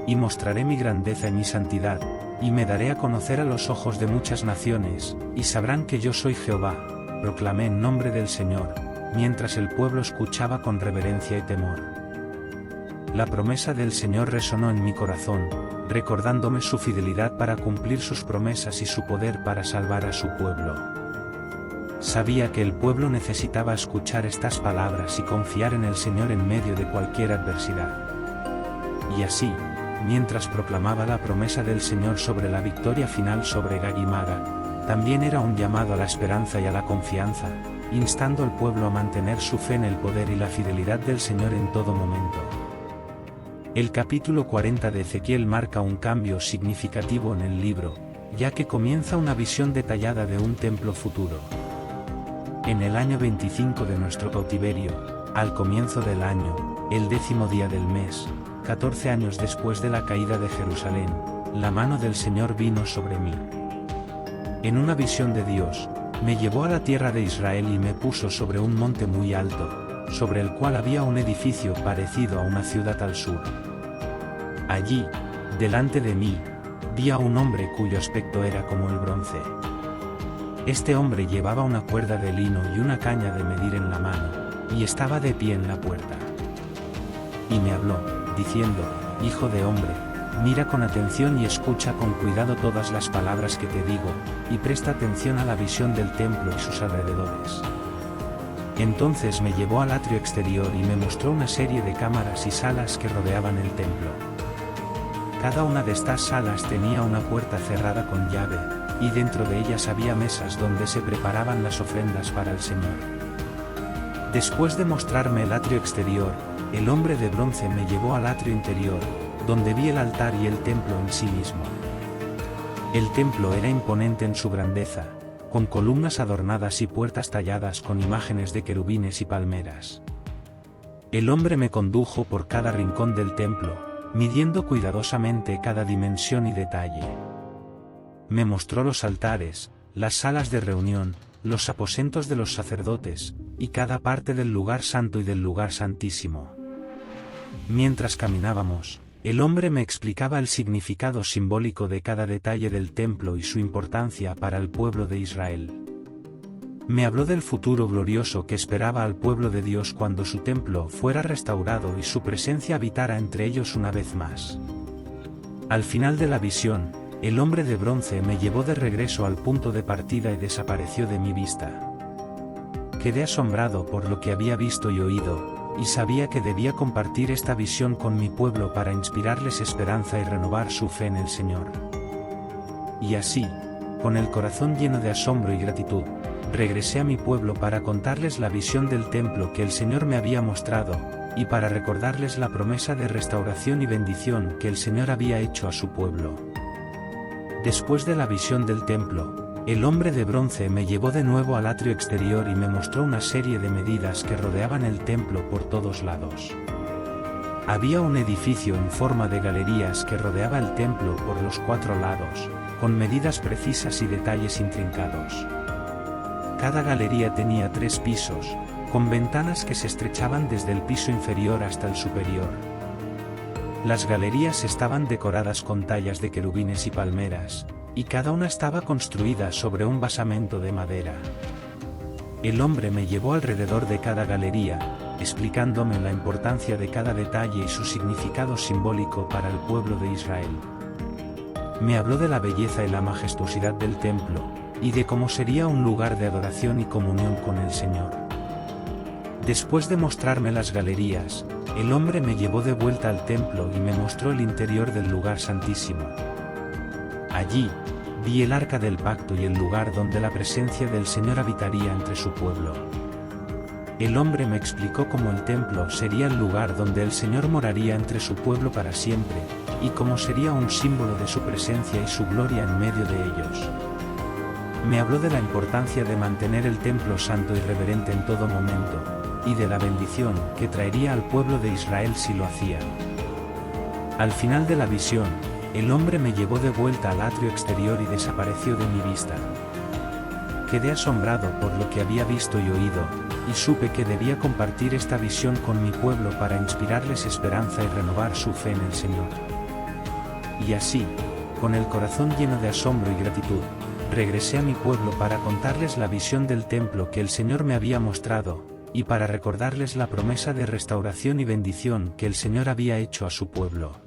Y mostraré mi grandeza y mi santidad, y me daré a conocer a los ojos de muchas naciones, y sabrán que yo soy Jehová, proclamé en nombre del Señor, mientras el pueblo escuchaba con reverencia y temor. La promesa del Señor resonó en mi corazón, recordándome su fidelidad para cumplir sus promesas y su poder para salvar a su pueblo. Sabía que el pueblo necesitaba escuchar estas palabras y confiar en el Señor en medio de cualquier adversidad. Y así, mientras proclamaba la promesa del Señor sobre la victoria final sobre Gag y Magog, también era un llamado a la esperanza y a la confianza, instando al pueblo a mantener su fe en el poder y la fidelidad del Señor en todo momento. El capítulo 40 de Ezequiel marca un cambio significativo en el libro, ya que comienza una visión detallada de un templo futuro. En el año 25 de nuestro cautiverio, al comienzo del año, el 10º día del mes, 14 años después de la caída de Jerusalén, la mano del Señor vino sobre mí. En una visión de Dios, me llevó a la tierra de Israel y me puso sobre un monte muy alto, sobre el cual había un edificio parecido a una ciudad al sur. Allí, delante de mí, vi a un hombre cuyo aspecto era como el bronce. Este hombre llevaba una cuerda de lino y una caña de medir en la mano, y estaba de pie en la puerta. Y me habló, diciendo, Hijo de hombre, mira con atención y escucha con cuidado todas las palabras que te digo, y presta atención a la visión del templo y sus alrededores. Entonces me llevó al atrio exterior y me mostró una serie de cámaras y salas que rodeaban el templo. Cada una de estas salas tenía una puerta cerrada con llave, y dentro de ellas había mesas donde se preparaban las ofrendas para el Señor. Después de mostrarme el atrio exterior, el hombre de bronce me llevó al atrio interior, donde vi el altar y el templo en sí mismo. El templo era imponente en su grandeza, con columnas adornadas y puertas talladas con imágenes de querubines y palmeras. El hombre me condujo por cada rincón del templo, midiendo cuidadosamente cada dimensión y detalle. Me mostró los altares, las salas de reunión, los aposentos de los sacerdotes, y cada parte del lugar santo y del lugar santísimo. Mientras caminábamos, el hombre me explicaba el significado simbólico de cada detalle del templo y su importancia para el pueblo de Israel. Me habló del futuro glorioso que esperaba al pueblo de Dios cuando su templo fuera restaurado y su presencia habitara entre ellos una vez más. Al final de la visión, el hombre de bronce me llevó de regreso al punto de partida y desapareció de mi vista. Quedé asombrado por lo que había visto y oído, y sabía que debía compartir esta visión con mi pueblo para inspirarles esperanza y renovar su fe en el Señor. Y así, con el corazón lleno de asombro y gratitud, regresé a mi pueblo para contarles la visión del templo que el Señor me había mostrado, y para recordarles la promesa de restauración y bendición que el Señor había hecho a su pueblo. Después de la visión del templo, el hombre de bronce me llevó de nuevo al atrio exterior y me mostró una serie de medidas que rodeaban el templo por todos lados. Había un edificio en forma de galerías que rodeaba el templo por los 4 lados, con medidas precisas y detalles intrincados. Cada galería tenía 3 pisos, con ventanas que se estrechaban desde el piso inferior hasta el superior. Las galerías estaban decoradas con tallas de querubines y palmeras, y cada una estaba construida sobre un basamento de madera. El hombre me llevó alrededor de cada galería, explicándome la importancia de cada detalle y su significado simbólico para el pueblo de Israel. Me habló de la belleza y la majestuosidad del templo, y de cómo sería un lugar de adoración y comunión con el Señor. Después de mostrarme las galerías, el hombre me llevó de vuelta al templo y me mostró el interior del lugar santísimo. Allí, vi el arca del pacto y el lugar donde la presencia del Señor habitaría entre su pueblo. El hombre me explicó cómo el templo sería el lugar donde el Señor moraría entre su pueblo para siempre, y cómo sería un símbolo de su presencia y su gloria en medio de ellos. Me habló de la importancia de mantener el templo santo y reverente en todo momento, y de la bendición que traería al pueblo de Israel si lo hacía. Al final de la visión, el hombre me llevó de vuelta al atrio exterior y desapareció de mi vista. Quedé asombrado por lo que había visto y oído, y supe que debía compartir esta visión con mi pueblo para inspirarles esperanza y renovar su fe en el Señor. Y así, con el corazón lleno de asombro y gratitud, regresé a mi pueblo para contarles la visión del templo que el Señor me había mostrado, y para recordarles la promesa de restauración y bendición que el Señor había hecho a su pueblo.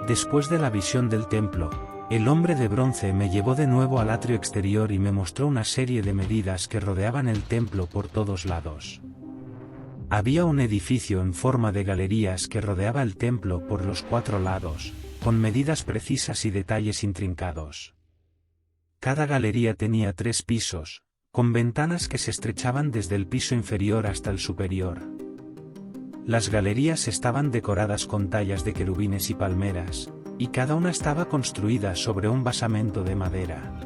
Después de la visión del templo, el hombre de bronce me llevó de nuevo al atrio exterior y me mostró una serie de medidas que rodeaban el templo por todos lados. Había un edificio en forma de galerías que rodeaba el templo por los 4 lados, con medidas precisas y detalles intrincados. Cada galería tenía 3 pisos, con ventanas que se estrechaban desde el piso inferior hasta el superior. Las galerías estaban decoradas con tallas de querubines y palmeras, y cada una estaba construida sobre un basamento de madera.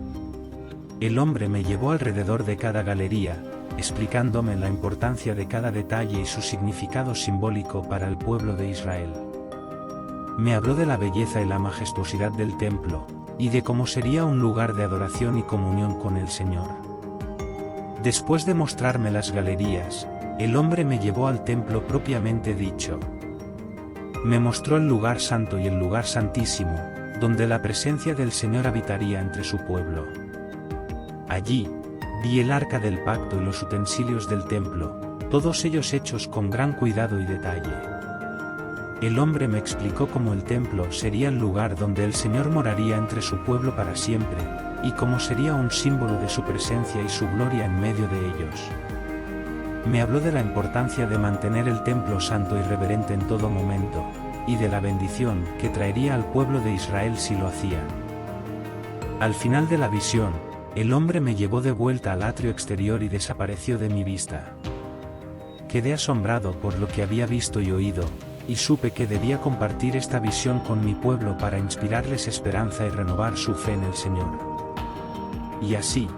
El hombre me llevó alrededor de cada galería, explicándome la importancia de cada detalle y su significado simbólico para el pueblo de Israel. Me habló de la belleza y la majestuosidad del templo, y de cómo sería un lugar de adoración y comunión con el Señor. Después de mostrarme las galerías, el hombre me llevó al templo propiamente dicho. Me mostró el lugar santo y el lugar santísimo, donde la presencia del Señor habitaría entre su pueblo. Allí, vi el arca del pacto y los utensilios del templo, todos ellos hechos con gran cuidado y detalle. El hombre me explicó cómo el templo sería el lugar donde el Señor moraría entre su pueblo para siempre, y cómo sería un símbolo de su presencia y su gloria en medio de ellos. Me habló de la importancia de mantener el templo santo y reverente en todo momento, y de la bendición que traería al pueblo de Israel si lo hacía. Al final de la visión, el hombre me llevó de vuelta al atrio exterior y desapareció de mi vista. Quedé asombrado por lo que había visto y oído, y supe que debía compartir esta visión con mi pueblo para inspirarles esperanza y renovar su fe en el Señor. Y así,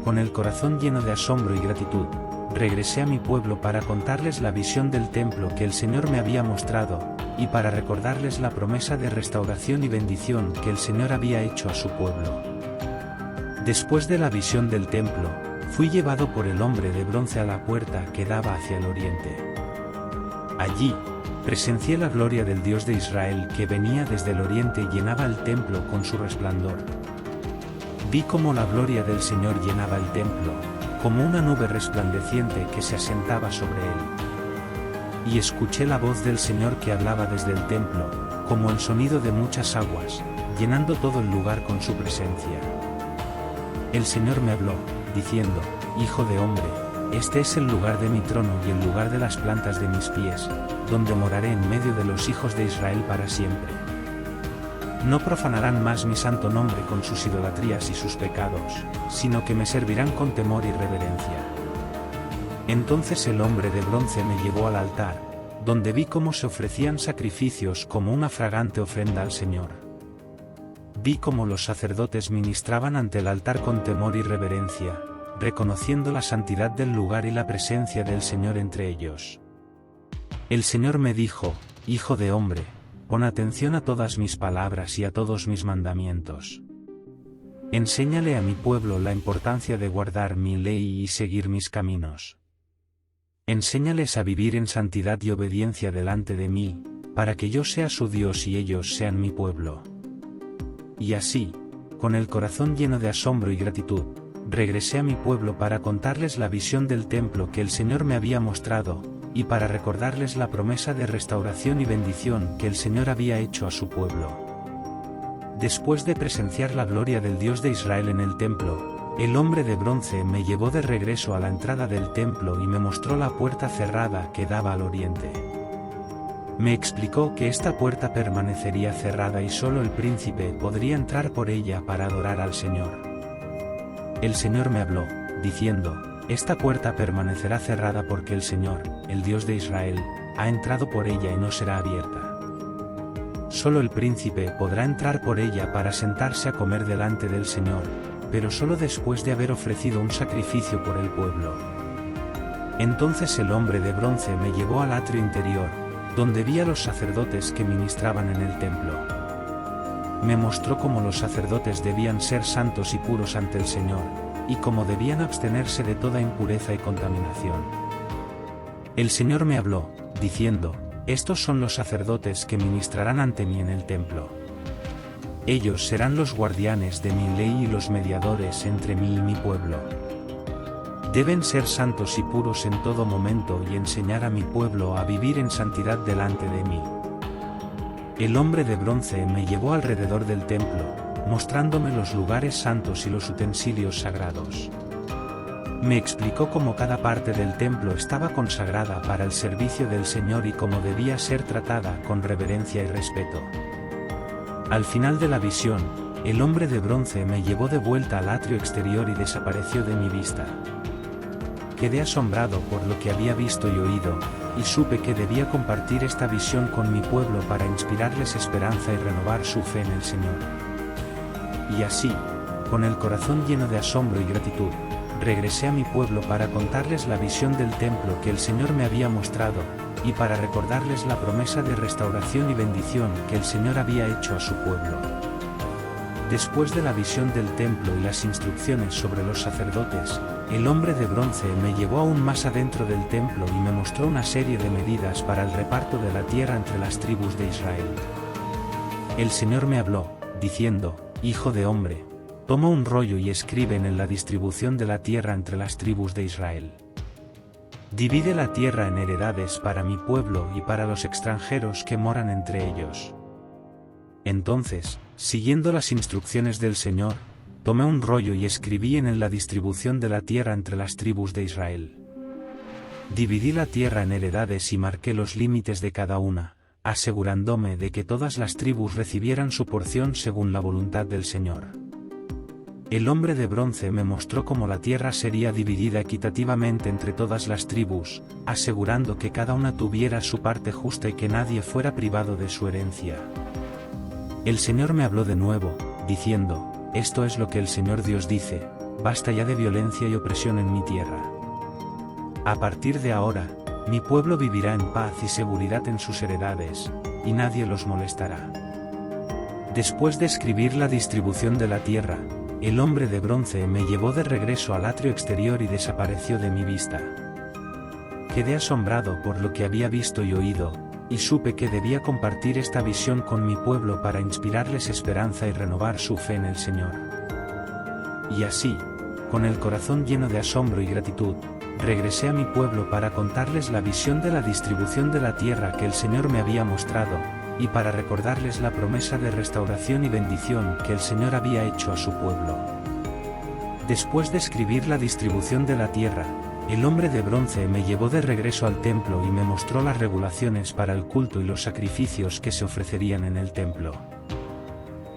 con el corazón lleno de asombro y gratitud, regresé a mi pueblo para contarles la visión del templo que el Señor me había mostrado, y para recordarles la promesa de restauración y bendición que el Señor había hecho a su pueblo. Después de la visión del templo, fui llevado por el hombre de bronce a la puerta que daba hacia el oriente. Allí, presencié la gloria del Dios de Israel que venía desde el oriente y llenaba el templo con su resplandor. Vi cómo la gloria del Señor llenaba el templo, como una nube resplandeciente que se asentaba sobre él. Y escuché la voz del Señor que hablaba desde el templo, como el sonido de muchas aguas, llenando todo el lugar con su presencia. El Señor me habló, diciendo: Hijo de hombre, este es el lugar de mi trono y el lugar de las plantas de mis pies, donde moraré en medio de los hijos de Israel para siempre. No profanarán más mi santo nombre con sus idolatrías y sus pecados, sino que me servirán con temor y reverencia. Entonces el hombre de bronce me llevó al altar, donde vi cómo se ofrecían sacrificios como una fragante ofrenda al Señor. Vi cómo los sacerdotes ministraban ante el altar con temor y reverencia, reconociendo la santidad del lugar y la presencia del Señor entre ellos. El Señor me dijo: Hijo de hombre, pon atención a todas mis palabras y a todos mis mandamientos. Enséñale a mi pueblo la importancia de guardar mi ley y seguir mis caminos. Enséñales a vivir en santidad y obediencia delante de mí, para que yo sea su Dios y ellos sean mi pueblo. Y así, con el corazón lleno de asombro y gratitud, regresé a mi pueblo para contarles la visión del templo que el Señor me había mostrado, y para recordarles la promesa de restauración y bendición que el Señor había hecho a su pueblo. Después de presenciar la gloria del Dios de Israel en el templo, el hombre de bronce me llevó de regreso a la entrada del templo y me mostró la puerta cerrada que daba al oriente. Me explicó que esta puerta permanecería cerrada y solo el príncipe podría entrar por ella para adorar al Señor. El Señor me habló, diciendo, esta puerta permanecerá cerrada porque el Señor, el Dios de Israel, ha entrado por ella y no será abierta. Solo el príncipe podrá entrar por ella para sentarse a comer delante del Señor, pero solo después de haber ofrecido un sacrificio por el pueblo. Entonces el hombre de bronce me llevó al atrio interior, donde vi a los sacerdotes que ministraban en el templo. Me mostró cómo los sacerdotes debían ser santos y puros ante el Señor, y cómo debían abstenerse de toda impureza y contaminación. El Señor me habló, diciendo, estos son los sacerdotes que ministrarán ante mí en el templo. Ellos serán los guardianes de mi ley y los mediadores entre mí y mi pueblo. Deben ser santos y puros en todo momento y enseñar a mi pueblo a vivir en santidad delante de mí. El hombre de bronce me llevó alrededor del templo, mostrándome los lugares santos y los utensilios sagrados. Me explicó cómo cada parte del templo estaba consagrada para el servicio del Señor y cómo debía ser tratada con reverencia y respeto. Al final de la visión, el hombre de bronce me llevó de vuelta al atrio exterior y desapareció de mi vista. Quedé asombrado por lo que había visto y oído, y supe que debía compartir esta visión con mi pueblo para inspirarles esperanza y renovar su fe en el Señor. Y así, con el corazón lleno de asombro y gratitud, regresé a mi pueblo para contarles la visión del templo que el Señor me había mostrado, y para recordarles la promesa de restauración y bendición que el Señor había hecho a su pueblo. Después de la visión del templo y las instrucciones sobre los sacerdotes, el hombre de bronce me llevó aún más adentro del templo y me mostró una serie de medidas para el reparto de la tierra entre las tribus de Israel. El Señor me habló, diciendo, Hijo de hombre, toma un rollo y escribe en él la distribución de la tierra entre las tribus de Israel. Divide la tierra en heredades para mi pueblo y para los extranjeros que moran entre ellos. Entonces, siguiendo las instrucciones del Señor, tomé un rollo y escribí en él la distribución de la tierra entre las tribus de Israel. Dividí la tierra en heredades y marqué los límites de cada una, asegurándome de que todas las tribus recibieran su porción según la voluntad del Señor. El hombre de bronce me mostró cómo la tierra sería dividida equitativamente entre todas las tribus, asegurando que cada una tuviera su parte justa y que nadie fuera privado de su herencia. El Señor me habló de nuevo, diciendo, esto es lo que el Señor Dios dice, basta ya de violencia y opresión en mi tierra. A partir de ahora, mi pueblo vivirá en paz y seguridad en sus heredades, y nadie los molestará. Después de escribir la distribución de la tierra, el hombre de bronce me llevó de regreso al atrio exterior y desapareció de mi vista. Quedé asombrado por lo que había visto y oído, y supe que debía compartir esta visión con mi pueblo para inspirarles esperanza y renovar su fe en el Señor. Y así, con el corazón lleno de asombro y gratitud, regresé a mi pueblo para contarles la visión de la distribución de la tierra que el Señor me había mostrado, y para recordarles la promesa de restauración y bendición que el Señor había hecho a su pueblo. Después de escribir la distribución de la tierra, el hombre de bronce me llevó de regreso al templo y me mostró las regulaciones para el culto y los sacrificios que se ofrecerían en el templo.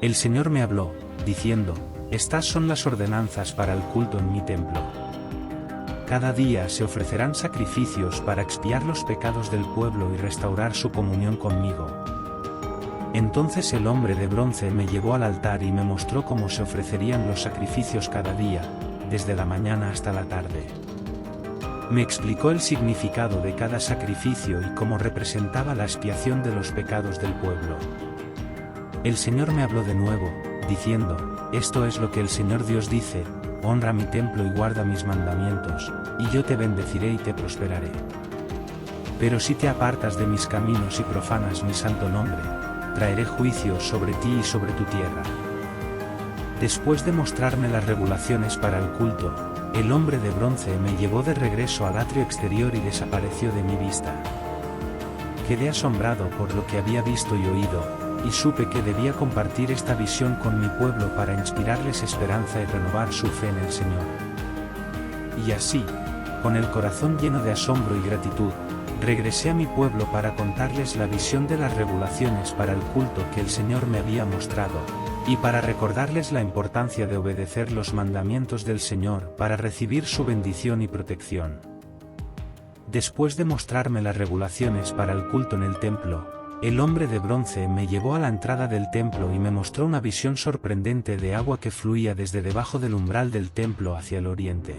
El Señor me habló, diciendo, estas son las ordenanzas para el culto en mi templo. Cada día se ofrecerán sacrificios para expiar los pecados del pueblo y restaurar su comunión conmigo. Entonces el hombre de bronce me llevó al altar y me mostró cómo se ofrecerían los sacrificios cada día, desde la mañana hasta la tarde. Me explicó el significado de cada sacrificio y cómo representaba la expiación de los pecados del pueblo. El Señor me habló de nuevo, diciendo, esto es lo que el Señor Dios dice, honra mi templo y guarda mis mandamientos, y yo te bendeciré y te prosperaré. Pero si te apartas de mis caminos y profanas mi santo nombre, traeré juicio sobre ti y sobre tu tierra. Después de mostrarme las regulaciones para el culto, el hombre de bronce me llevó de regreso al atrio exterior y desapareció de mi vista. Quedé asombrado por lo que había visto y oído, y supe que debía compartir esta visión con mi pueblo para inspirarles esperanza y renovar su fe en el Señor. Y así, con el corazón lleno de asombro y gratitud, regresé a mi pueblo para contarles la visión de las regulaciones para el culto que el Señor me había mostrado, y para recordarles la importancia de obedecer los mandamientos del Señor para recibir su bendición y protección. Después de mostrarme las regulaciones para el culto en el templo, el hombre de bronce me llevó a la entrada del templo y me mostró una visión sorprendente de agua que fluía desde debajo del umbral del templo hacia el oriente.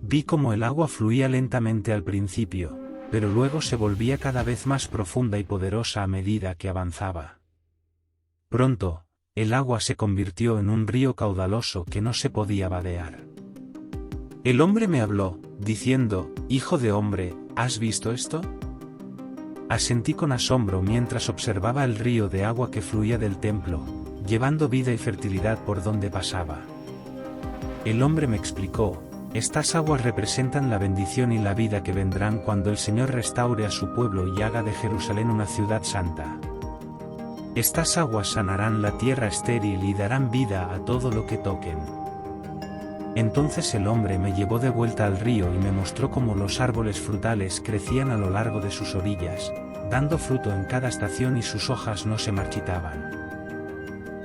Vi cómo el agua fluía lentamente al principio, pero luego se volvía cada vez más profunda y poderosa a medida que avanzaba. Pronto, el agua se convirtió en un río caudaloso que no se podía vadear. El hombre me habló, diciendo: «Hijo de hombre, ¿has visto esto?». Asentí con asombro mientras observaba el río de agua que fluía del templo, llevando vida y fertilidad por donde pasaba. El hombre me explicó: «Estas aguas representan la bendición y la vida que vendrán cuando el Señor restaure a su pueblo y haga de Jerusalén una ciudad santa. Estas aguas sanarán la tierra estéril y darán vida a todo lo que toquen». Entonces el hombre me llevó de vuelta al río y me mostró cómo los árboles frutales crecían a lo largo de sus orillas, dando fruto en cada estación y sus hojas no se marchitaban.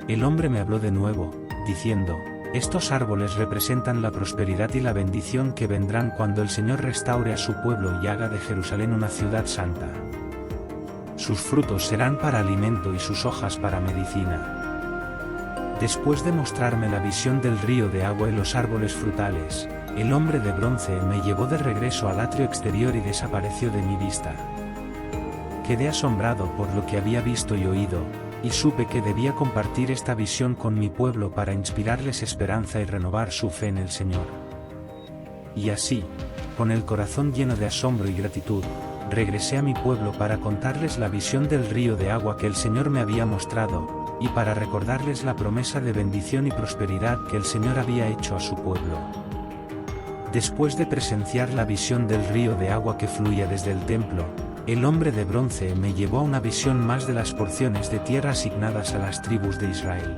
El hombre me habló de nuevo, diciendo: «Estos árboles representan la prosperidad y la bendición que vendrán cuando el Señor restaure a su pueblo y haga de Jerusalén una ciudad santa. Sus frutos serán para alimento y sus hojas para medicina». Después de mostrarme la visión del río de agua y los árboles frutales, el hombre de bronce me llevó de regreso al atrio exterior y desapareció de mi vista. Quedé asombrado por lo que había visto y oído, y supe que debía compartir esta visión con mi pueblo para inspirarles esperanza y renovar su fe en el Señor. Y así, con el corazón lleno de asombro y gratitud, regresé a mi pueblo para contarles la visión del río de agua que el Señor me había mostrado, y para recordarles la promesa de bendición y prosperidad que el Señor había hecho a su pueblo. Después de presenciar la visión del río de agua que fluía desde el templo, el hombre de bronce me llevó a una visión más de las porciones de tierra asignadas a las tribus de Israel.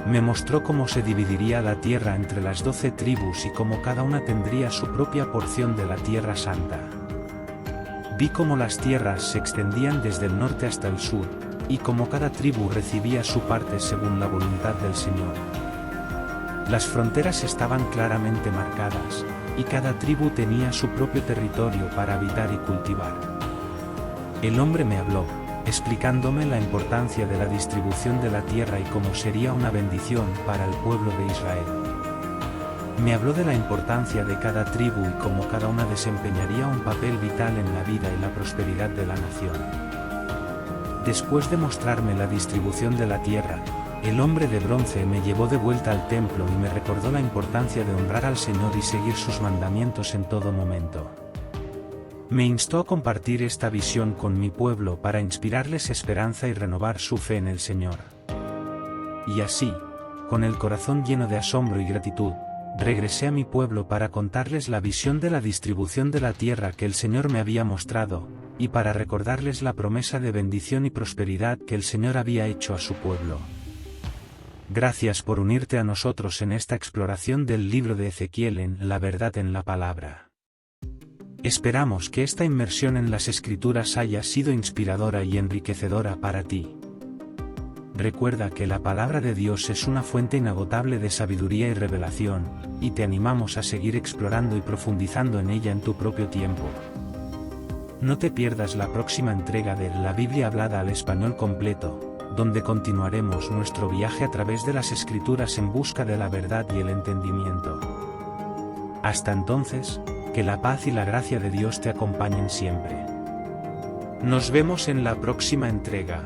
Me mostró cómo se dividiría la tierra entre las 12 tribus y cómo cada una tendría su propia porción de la tierra santa. Vi cómo las tierras se extendían desde el norte hasta el sur, y cómo cada tribu recibía su parte según la voluntad del Señor. Las fronteras estaban claramente marcadas, y cada tribu tenía su propio territorio para habitar y cultivar. El hombre me habló, explicándome la importancia de la distribución de la tierra y cómo sería una bendición para el pueblo de Israel. Me habló de la importancia de cada tribu y cómo cada una desempeñaría un papel vital en la vida y la prosperidad de la nación. Después de mostrarme la distribución de la tierra, el hombre de bronce me llevó de vuelta al templo y me recordó la importancia de honrar al Señor y seguir sus mandamientos en todo momento. Me instó a compartir esta visión con mi pueblo para inspirarles esperanza y renovar su fe en el Señor. Y así, con el corazón lleno de asombro y gratitud, regresé a mi pueblo para contarles la visión de la distribución de la tierra que el Señor me había mostrado, y para recordarles la promesa de bendición y prosperidad que el Señor había hecho a su pueblo. Gracias por unirte a nosotros en esta exploración del libro de Ezequiel en La Verdad en la Palabra. Esperamos que esta inmersión en las Escrituras haya sido inspiradora y enriquecedora para ti. Recuerda que la palabra de Dios es una fuente inagotable de sabiduría y revelación, y te animamos a seguir explorando y profundizando en ella en tu propio tiempo. No te pierdas la próxima entrega de La Biblia hablada al español completo, donde continuaremos nuestro viaje a través de las Escrituras en busca de la verdad y el entendimiento. Hasta entonces, que la paz y la gracia de Dios te acompañen siempre. Nos vemos en la próxima entrega.